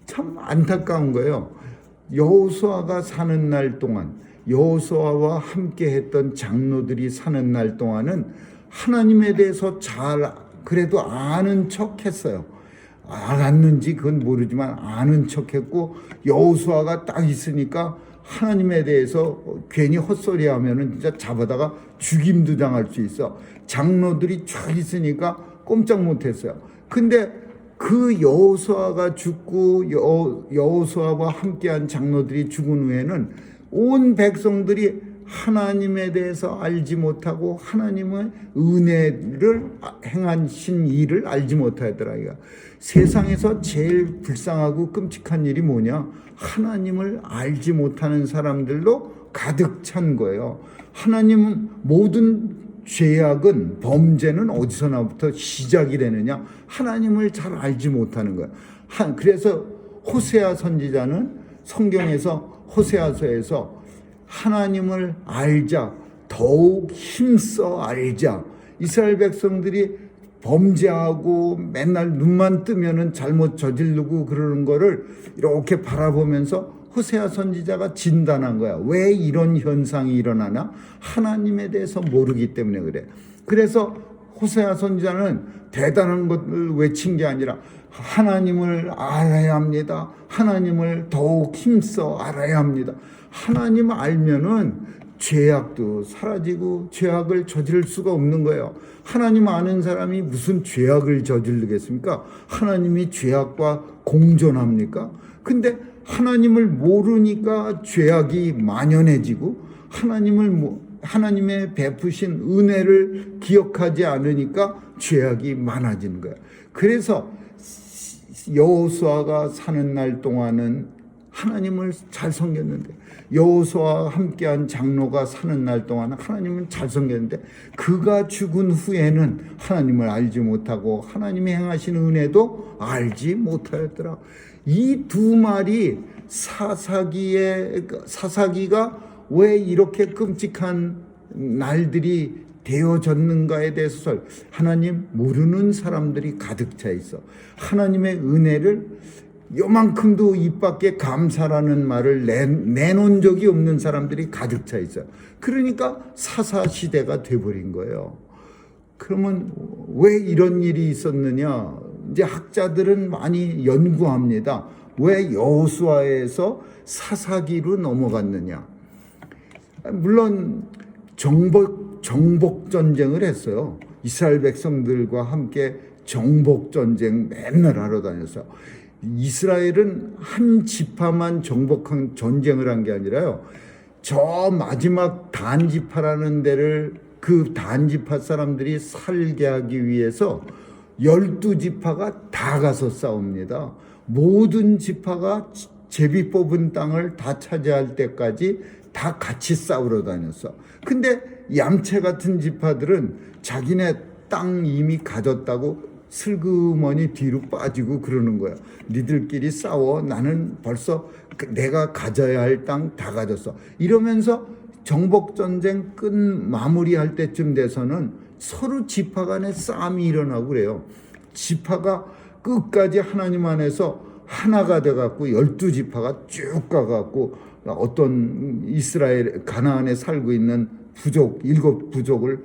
참 안타까운 거예요. 여호수아가 사는 날 동안 여호수아와 함께 했던 장로들이 사는 날 동안은 하나님에 대해서 잘 그래도 아는 척 했어요. 알았는지 그건 모르지만 아는 척 했고 여호수아가 딱 있으니까 하나님에 대해서 괜히 헛소리 하면은 진짜 잡아다가 죽임도 당할 수 있어. 장로들이 쫙 있으니까 꼼짝 못했어요. 근데 그 여호수아가 죽고 여호수아와 함께한 장로들이 죽은 후에는 온 백성들이 하나님에 대해서 알지 못하고 하나님의 은혜를 행하신 일을 알지 못하더라. 세상에서 제일 불쌍하고 끔찍한 일이 뭐냐? 하나님을 알지 못하는 사람들로 가득 찬 거예요. 하나님은 모든 죄악은, 범죄는 어디서나부터 시작이 되느냐? 하나님을 잘 알지 못하는 거예요. 그래서 호세아 선지자는 성경에서 호세아서에서 하나님을 알자, 더욱 힘써 알자. 이스라엘 백성들이 범죄하고 맨날 눈만 뜨면은 잘못 저지르고 그러는 거를 이렇게 바라보면서 호세아 선지자가 진단한 거야. 왜 이런 현상이 일어나나? 하나님에 대해서 모르기 때문에 그래. 그래서 호세아 선지자는 대단한 것을 외친 게 아니라 하나님을 알아야 합니다. 하나님을 더욱 힘써 알아야 합니다. 하나님 알면은 죄악도 사라지고 죄악을 저지를 수가 없는 거예요. 하나님 아는 사람이 무슨 죄악을 저지르겠습니까? 하나님이 죄악과 공존합니까? 근데 하나님을 모르니까 죄악이 만연해지고 하나님의 베푸신 은혜를 기억하지 않으니까 죄악이 많아지는 거예요. 그래서 여호수아가 사는 날 동안은 하나님을 잘 섬겼는데, 여호수아와 함께한 장로가 사는 날 동안은 하나님을 잘 섬겼는데, 그가 죽은 후에는 하나님을 알지 못하고 하나님이 행하신 은혜도 알지 못하였더라. 이 두 말이 사사기가 왜 이렇게 끔찍한 날들이 되어졌는가에 대해서 하나님 모르는 사람들이 가득 차 있어. 하나님의 은혜를 요만큼도 입 밖에 감사라는 말을 내놓은 적이 없는 사람들이 가득 차 있어요. 그러니까 사사시대가 돼버린 거예요. 그러면 왜 이런 일이 있었느냐? 이제 학자들은 많이 연구합니다. 왜 여호수아에서 사사기로 넘어갔느냐? 물론 정복 전쟁을 했어요. 이스라엘 백성들과 함께 정복 전쟁 맨날 하러 다녔어요. 이스라엘은 한 지파만 정복한 전쟁을 한 게 아니라요. 저 마지막 단 지파라는 데를 그 단 지파 사람들이 살게 하기 위해서 12지파가 다 가서 싸웁니다. 모든 지파가 제비 뽑은 땅을 다 차지할 때까지 다 같이 싸우러 다녔어. 근데 얌체 같은 지파들은 자기네 땅 이미 가졌다고 슬그머니 뒤로 빠지고 그러는 거야. 니들끼리 싸워. 나는 벌써 내가 가져야 할 땅 다 가졌어. 이러면서 정복전쟁 끝 마무리할 때쯤 돼서는 서로 지파 간에 싸움이 일어나고 그래요. 지파가 끝까지 하나님 안에서 하나가 돼갖고 12지파가 쭉 가갖고 어떤 이스라엘 가나안에 살고 있는 부족 7부족을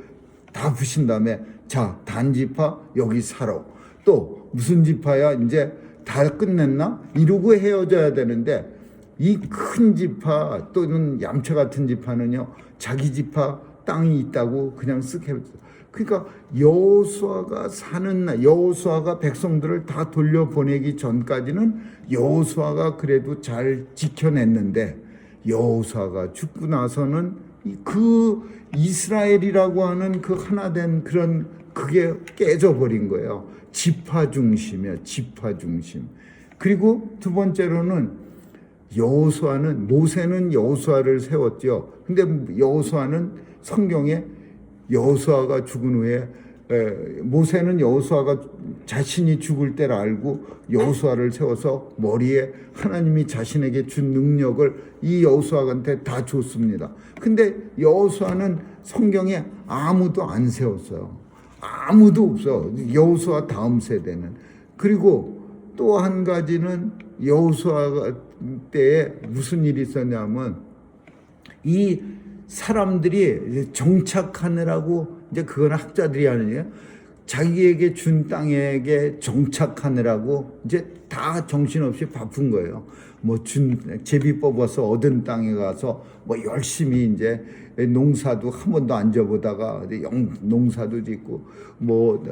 다 부신 다음에 자 단지파 여기 살아. 또 무슨 지파야 이제 다 끝냈나? 이러고 헤어져야 되는데 이 큰 지파 또는 얌체 같은 지파는요 자기 지파 땅이 있다고 그냥 쓱 해버렸어요. 그러니까 여호수아가 사는 날, 여호수아가 백성들을 다 돌려보내기 전까지는 여호수아가 그래도 잘 지켜냈는데 여호수아가 죽고 나서는 그 이스라엘이라고 하는 그 하나된 그런 그게 깨져버린 거예요. 지파 중심이야, 지파 중심. 그리고 두 번째로는 여호수아는 모세는 여호수아를 세웠죠. 근데 여호수아는 성경에 여호수아가 죽은 후에 모세는 여호수아가 자신이 죽을 때를 알고 여호수아를 세워서 머리에 하나님이 자신에게 준 능력을 이 여호수아한테 다 줬습니다. 근데 여호수아는 성경에 아무도 안 세웠어요. 아무도 없어. 여호수아 다음 세대는. 그리고 또 한 가지는 여호수아 때에 무슨 일이 있었냐면 이 사람들이 정착하느라고 이제 그건 학자들이 하는 얘기야. 자기에게 준 땅에게 정착하느라고 이제 다 정신없이 바쁜 거예요. 뭐 제비 뽑아서 얻은 땅에 가서 뭐 열심히 이제 농사도 한 번도 안 져보다가 농사도 짓고 뭐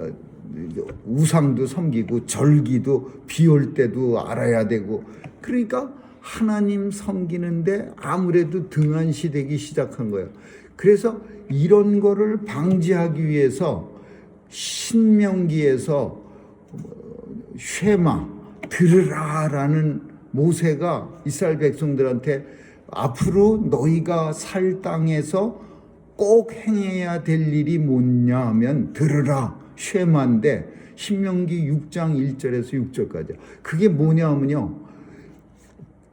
우상도 섬기고 절기도 비 올 때도 알아야 되고, 그러니까 하나님 섬기는데 아무래도 등한시되기 시작한 거예요. 그래서 이런 거를 방지하기 위해서 신명기에서 쉐마 들으라라는 모세가 이스라엘 백성들한테 앞으로 너희가 살 땅에서 꼭 행해야 될 일이 뭐냐 하면 들으라, 쉐마인데 신명기 6장 1절에서 6절까지. 그게 뭐냐 하면요,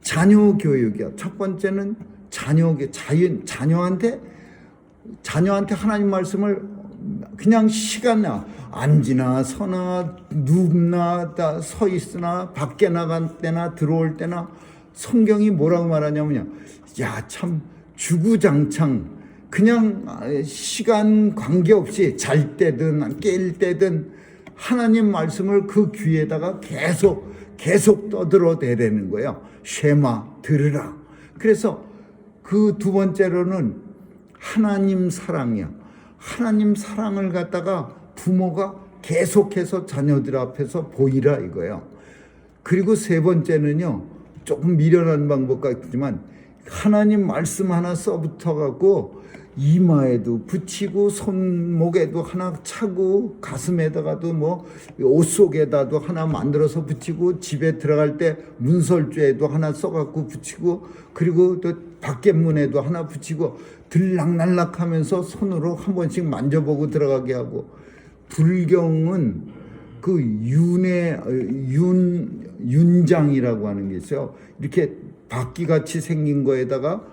자녀 교육이야. 첫 번째는 자녀한테 하나님 말씀을 그냥 시간나 앉으나 서나 눕나 서 있으나 밖에 나갈 때나 들어올 때나 성경이 뭐라고 말하냐면요, 야 참 주구장창 그냥 시간 관계없이 잘 때든 깰 때든 하나님 말씀을 그 귀에다가 계속 떠들어대라는 거예요. 쉐마 들으라. 그래서 그 두 번째로는 하나님 사랑이야. 하나님 사랑을 갖다가 부모가 계속해서 자녀들 앞에서 보이라 이거예요. 그리고 세 번째는요, 조금 미련한 방법 같지만 하나님 말씀 하나 써붙어 갖고 이마에도 붙이고 손목에도 하나 차고 가슴에다가도 뭐 옷 속에다도 하나 만들어서 붙이고 집에 들어갈 때 문설주에도 하나 써갖고 붙이고 그리고 또 밖에 문에도 하나 붙이고 들락날락하면서 손으로 한 번씩 만져보고 들어가게 하고, 불경은 그 윤장이라고 하는 게 있어요. 이렇게 바퀴같이 생긴 거에다가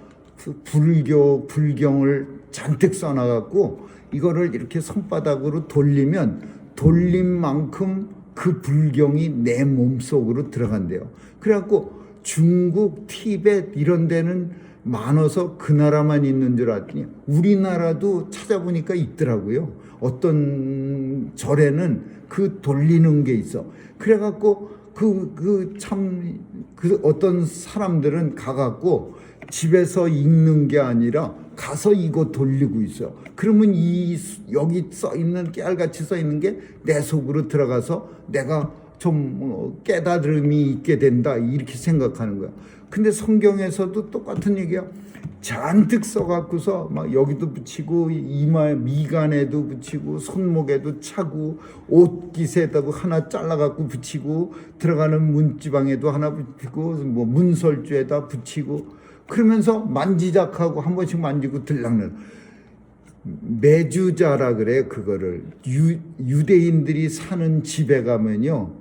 불경을 잔뜩 써놔갖고 이거를 이렇게 손바닥으로 돌리면 돌린 만큼 그 불경이 내 몸속으로 들어간대요. 그래갖고 중국, 티벳 이런 데는 많아서 그 나라만 있는 줄 알았더니 우리나라도 찾아보니까 있더라고요. 어떤 절에는 그 돌리는 게 있어. 그래갖고 어떤 사람들은 가갖고 집에서 읽는 게 아니라 가서 이거 돌리고 있어요. 그러면 여기 써 있는 깨알같이 써 있는 게 내 속으로 들어가서 내가 좀 깨달음이 있게 된다 이렇게 생각하는 거야. 근데 성경에서도 똑같은 얘기야. 잔뜩 써갖고서 막 여기도 붙이고 이마에 미간에도 붙이고 손목에도 차고 옷깃에다가 하나 잘라갖고 붙이고 들어가는 문지방에도 하나 붙이고 뭐 문설주에다 붙이고 그러면서 만지작하고 한 번씩 만지고 들락날. 매주자라 그래. 그거를 유대인들이 사는 집에 가면요,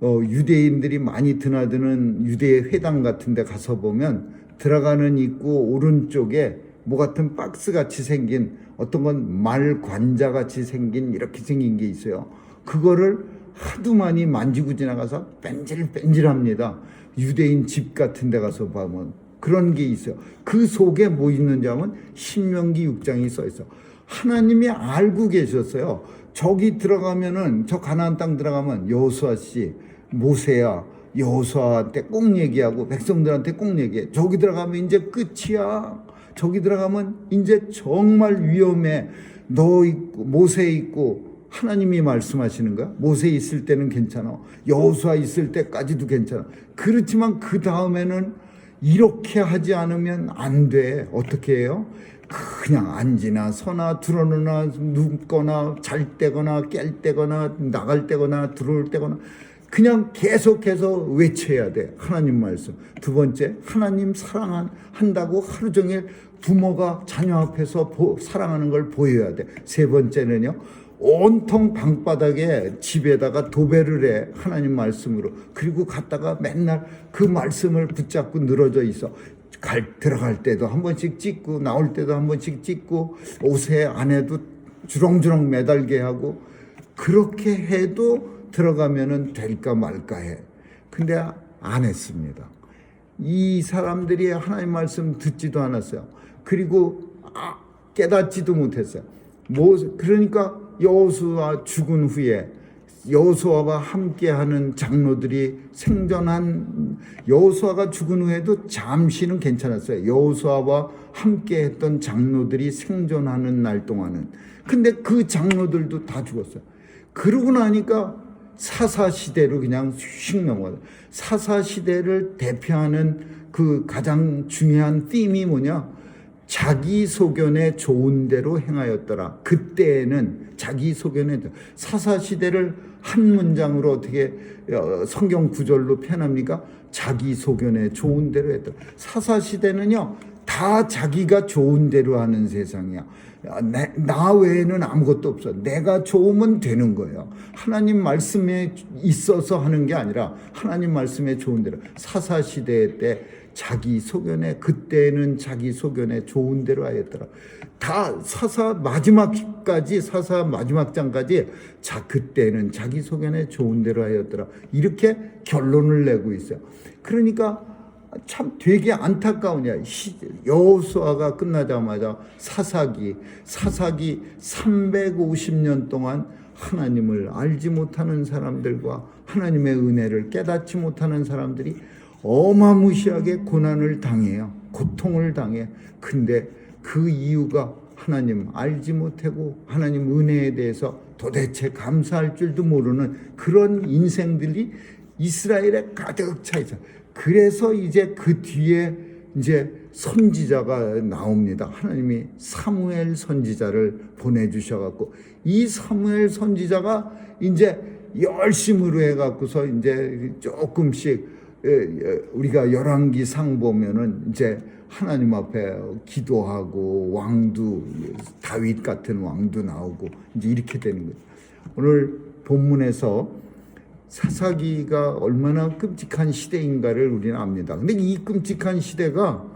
유대인들이 많이 드나드는 유대 회당 같은 데 가서 보면 들어가는 입구 오른쪽에 뭐 같은 박스 같이 생긴 어떤 건 말 관자 같이 생긴 이렇게 생긴 게 있어요. 그거를 하도 많이 만지고 지나가서 뺀질뺀질합니다. 유대인 집 같은 데 가서 보면 그런 게 있어요. 그 속에 뭐 있는지 하면 신명기 6장이 써 있어. 하나님이 알고 계셨어요. 저기 들어가면은 저 가나안 땅 들어가면 여호수아 씨, 모세야, 여호수아한테 꼭 얘기하고 백성들한테 꼭 얘기해. 저기 들어가면 이제 끝이야. 저기 들어가면 이제 정말 위험해. 너 있고 모세 있고 하나님이 말씀하시는 거야. 모세 있을 때는 괜찮아. 여호수아 있을 때까지도 괜찮아. 그렇지만 그 다음에는 이렇게 하지 않으면 안 돼. 어떻게 해요? 그냥 앉으나 서나 드러누나 눕거나 잘 때거나 깰 때거나 나갈 때거나 들어올 때거나 그냥 계속해서 외쳐야 돼. 하나님 말씀. 두 번째, 하나님 사랑한다고 하루 종일 부모가 자녀 앞에서 사랑하는 걸 보여야 돼. 세 번째는요, 온통 방바닥에 집에다가 도배를 해. 하나님 말씀으로. 그리고 갔다가 맨날 그 말씀을 붙잡고 늘어져 있어. 들어갈 때도 한 번씩 찍고 나올 때도 한 번씩 찍고 옷에 안에도 주렁주렁 매달게 하고 그렇게 해도 들어가면은 될까 말까 해. 근데 안 했습니다. 이 사람들이 하나님 말씀 듣지도 않았어요. 그리고 깨닫지도 못했어요. 그러니까 여호수아 죽은 후에 여호수아와 함께하는 장로들이 생존한, 여호수아가 죽은 후에도 잠시는 괜찮았어요. 여호수아와 함께했던 장로들이 생존하는 날 동안은. 근데 그 장로들도 다 죽었어요. 그러고 나니까 사사시대로 그냥 휙 넘어가요. 사사시대를 대표하는 그 가장 중요한 띠임이 뭐냐? 자기 소견에 좋은 대로 행하였더라. 그때에는 자기 소견에, 사사시대를 한 문장으로 어떻게 성경 구절로 표현합니까? 자기 소견에 좋은 대로 했더라. 사사시대는요, 다 자기가 좋은 대로 하는 세상이야. 나 외에는 아무것도 없어. 내가 좋으면 되는 거예요. 하나님 말씀에 있어서 하는 게 아니라 하나님 말씀에 좋은 대로. 사사시대 때 자기 소견에, 그때는 자기 소견에 좋은 대로 하였더라. 다 사사 마지막 장까지 그때는 자기 소견에 좋은 대로 하였더라. 이렇게 결론을 내고 있어요. 그러니까 참 되게 안타까우냐. 여호수아가 끝나자마자 사사기 350년 동안 하나님을 알지 못하는 사람들과 하나님의 은혜를 깨닫지 못하는 사람들이 어마무시하게 고난을 당해요. 고통을 당해. 근데 그 이유가 하나님 알지 못하고 하나님 은혜에 대해서 도대체 감사할 줄도 모르는 그런 인생들이 이스라엘에 가득 차 있어요. 그래서 이제 그 뒤에 이제 선지자가 나옵니다. 하나님이 사무엘 선지자를 보내주셔갖고, 이 사무엘 선지자가 이제 열심으로 해갖고서 이제 조금씩, 우리가 열왕기상 보면은 이제 하나님 앞에 기도하고 왕도, 다윗 같은 왕도 나오고 이제 이렇게 되는 거예요. 오늘 본문에서 사사기가 얼마나 끔찍한 시대인가를 우리는 압니다. 근데 이 끔찍한 시대가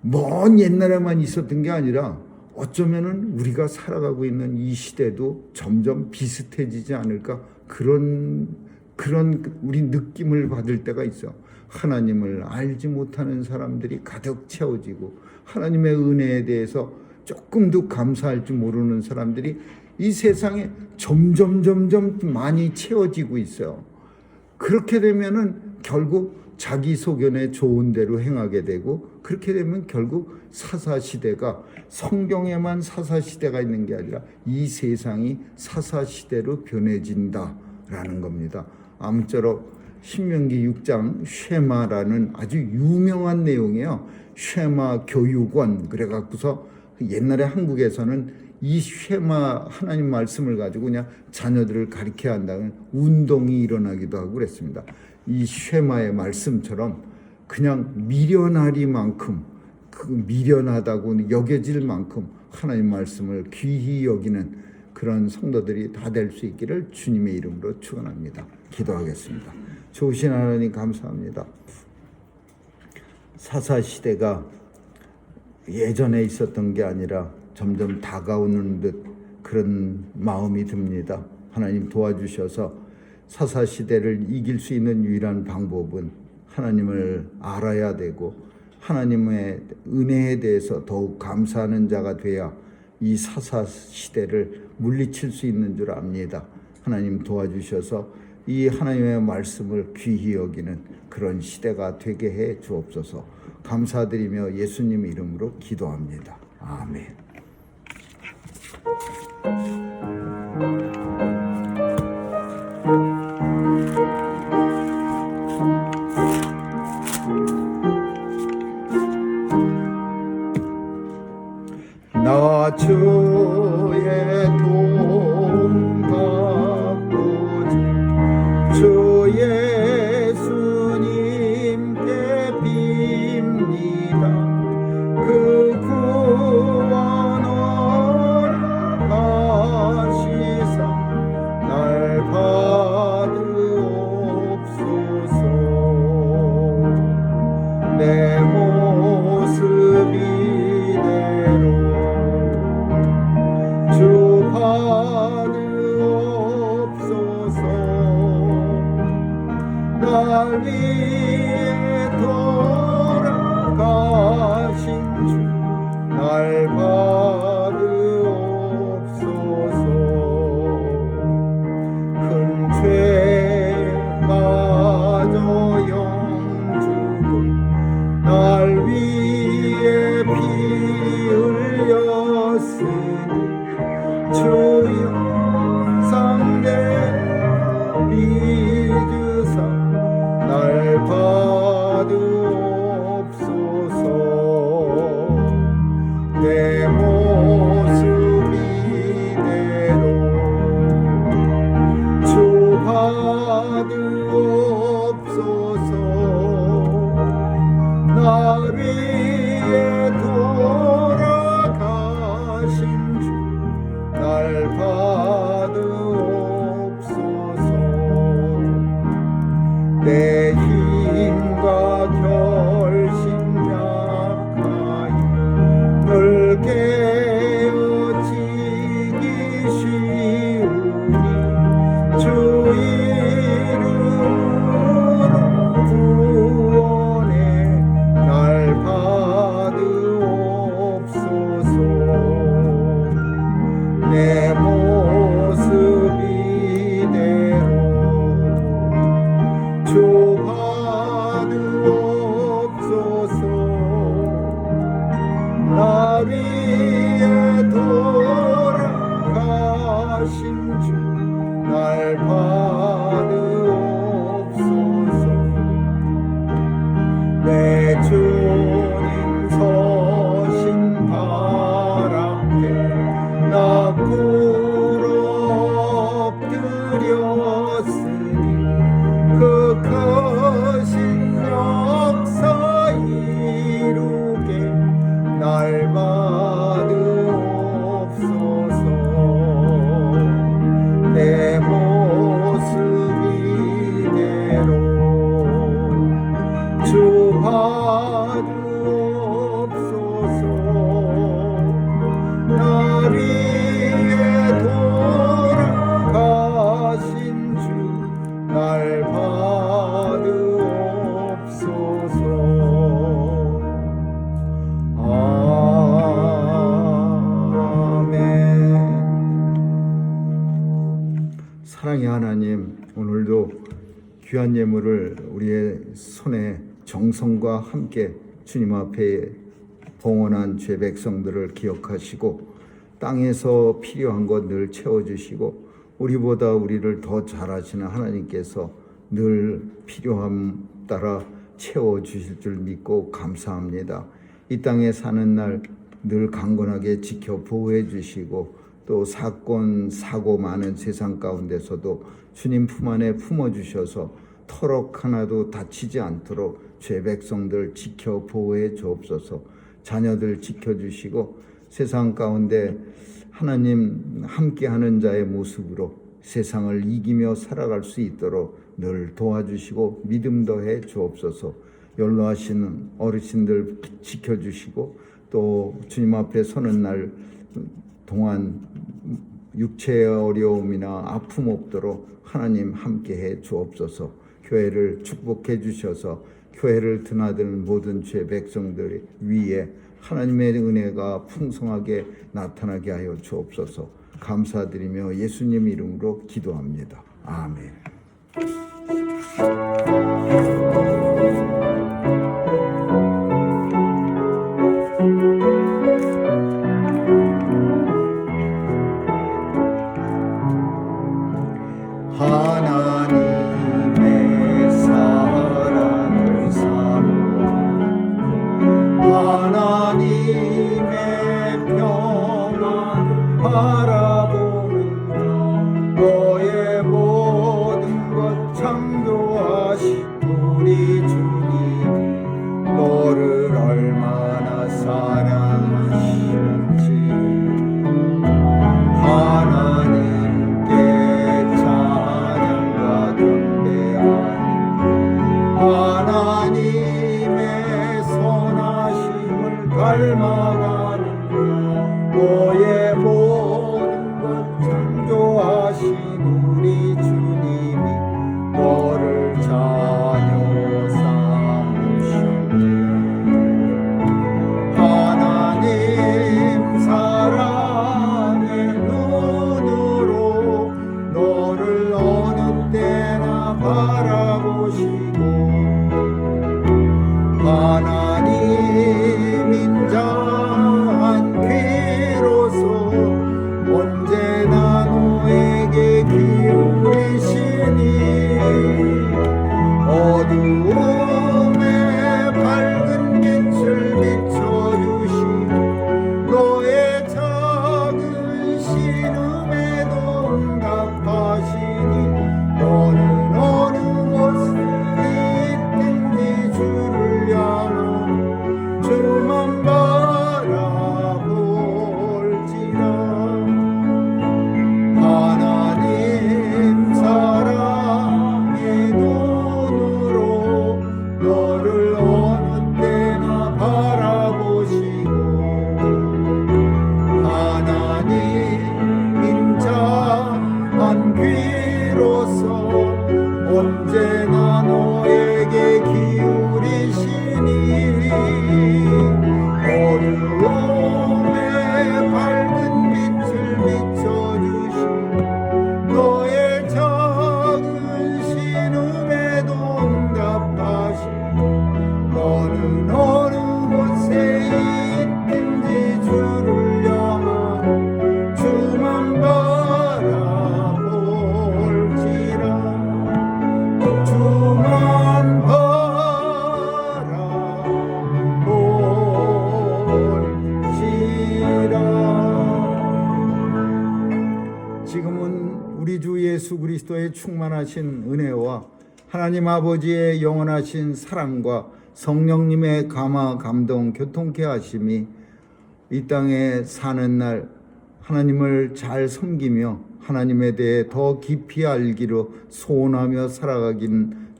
먼 옛날에만 있었던 게 아니라 어쩌면은 우리가 살아가고 있는 이 시대도 점점 비슷해지지 않을까, 그런 우리 느낌을 받을 때가 있어. 하나님을 알지 못하는 사람들이 가득 채워지고 하나님의 은혜에 대해서 조금도 감사할 줄 모르는 사람들이 이 세상에 점점 많이 채워지고 있어요. 그렇게 되면은 결국 자기 소견에 좋은 대로 행하게 되고, 그렇게 되면 결국 사사시대가, 성경에만 사사시대가 있는 게 아니라 이 세상이 사사시대로 변해진다라는 겁니다. 아무쪼록 신명기 6장 쉐마라는 아주 유명한 내용이에요. 쉐마 교육원, 그래갖고서 옛날에 한국에서는 이 쉐마 하나님 말씀을 가지고 그냥 자녀들을 가르쳐야 한다는 운동이 일어나기도 하고 그랬습니다. 이 쉐마의 말씀처럼 그냥 미련하리만큼, 그 미련하다고 여겨질 만큼 하나님 말씀을 귀히 여기는 그런 성도들이 다 될 수 있기를 주님의 이름으로 축원합니다. 기도하겠습니다. 좋으신 하나님 감사합니다. 사사시대가 예전에 있었던 게 아니라 점점 다가오는 듯 그런 마음이 듭니다. 하나님 도와주셔서 사사시대를 이길 수 있는 유일한 방법은 하나님을 알아야 되고 하나님의 은혜에 대해서 더욱 감사하는 자가 돼야 이 사사시대를 물리칠 수 있는 줄 압니다. 하나님 도와주셔서 이 하나님의 말씀을 귀히 여기는 그런 시대가 되게 해 주옵소서. 감사드리며 예수님 이름으로 기도합니다. 아멘. 나 주의 도움 받고자 주 예수님께 빕니다. 그 구원 허락하시사 날 받으옵소서. 내 모습이 주 받으옵소서. 날 위해 돌아가신 주 날 받으옵소서. 주여 상대 빚으사 날 받으옵소서. 내 모습 이대로 주 받으옵소서. 나 위에 돌아가신 주 날 받으옵소서. 내 힘과 결심 약하여 널 깨어지기 쉬우니 주 이름으로 구원해 날 받으옵소서. 내 모습 이대로 주 받으옵소서. 나 위에 돌아가신 주 날 받으옵소서. 내 주님 서신 발 앞에 나 꿇어 엎드렸으니 그 크신 역사 이루게 날 받으옵소서. 내 모습 이대로 주 받으옵소서. 나 위에 돌아가신 주 날 받으옵소서. 아멘. 사랑의 하나님, 오늘도 귀한 예물을 우리의 손에 정성과 함께 주님 앞에 봉헌한 죄 백성들을 기억하시고 땅에서 필요한 것 늘 채워주시고 우리보다 우리를 더 잘하시는 하나님께서 늘 필요함 따라 채워주실 줄 믿고 감사합니다. 이 땅에 사는 날 늘 강건하게 지켜 보호해 주시고 또 사건 사고 많은 세상 가운데서도 주님 품 안에 품어주셔서 터럭 하나도 다치지 않도록 죄 백성들 지켜 보호해 주옵소서. 자녀들 지켜주시고 세상 가운데 하나님 함께하는 자의 모습으로 세상을 이기며 살아갈 수 있도록 늘 도와주시고 믿음 더해 주옵소서. 연로하시는 어르신들 지켜주시고 또 주님 앞에 서는 날 동안 육체의 어려움이나 아픔 없도록 하나님 함께해 주옵소서. 교회를 축복해 주셔서 교회를 드나드는 모든 죄 백성들 위에 하나님의 은혜가 풍성하게 나타나게 하여 주옵소서. 감사드리며 예수님 이름으로 기도합니다. 아멘. 하나님의 사랑을 사모하고 하나님의 평안을 바라보는 너의 모든 것 창조하신 우리 주님이 너를 얼마나 사랑하시는지 하나님께 찬양 예수 그리스도의 충만하신 은혜와 하나님 아버지의 영원하신 사랑과 성령님의 감화 감동 교통케 하심이 이 땅에 사는 날 하나님을 잘 섬기며 하나님에 대해 더 깊이 알기로 소원하며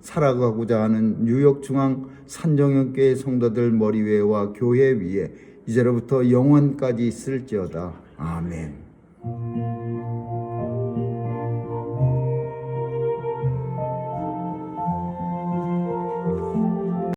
살아가고자 하는 뉴욕중앙 산정형교회 성도들 머리 위에와 교회 위에 이제로부터 영원까지 있을지어다. 아멘.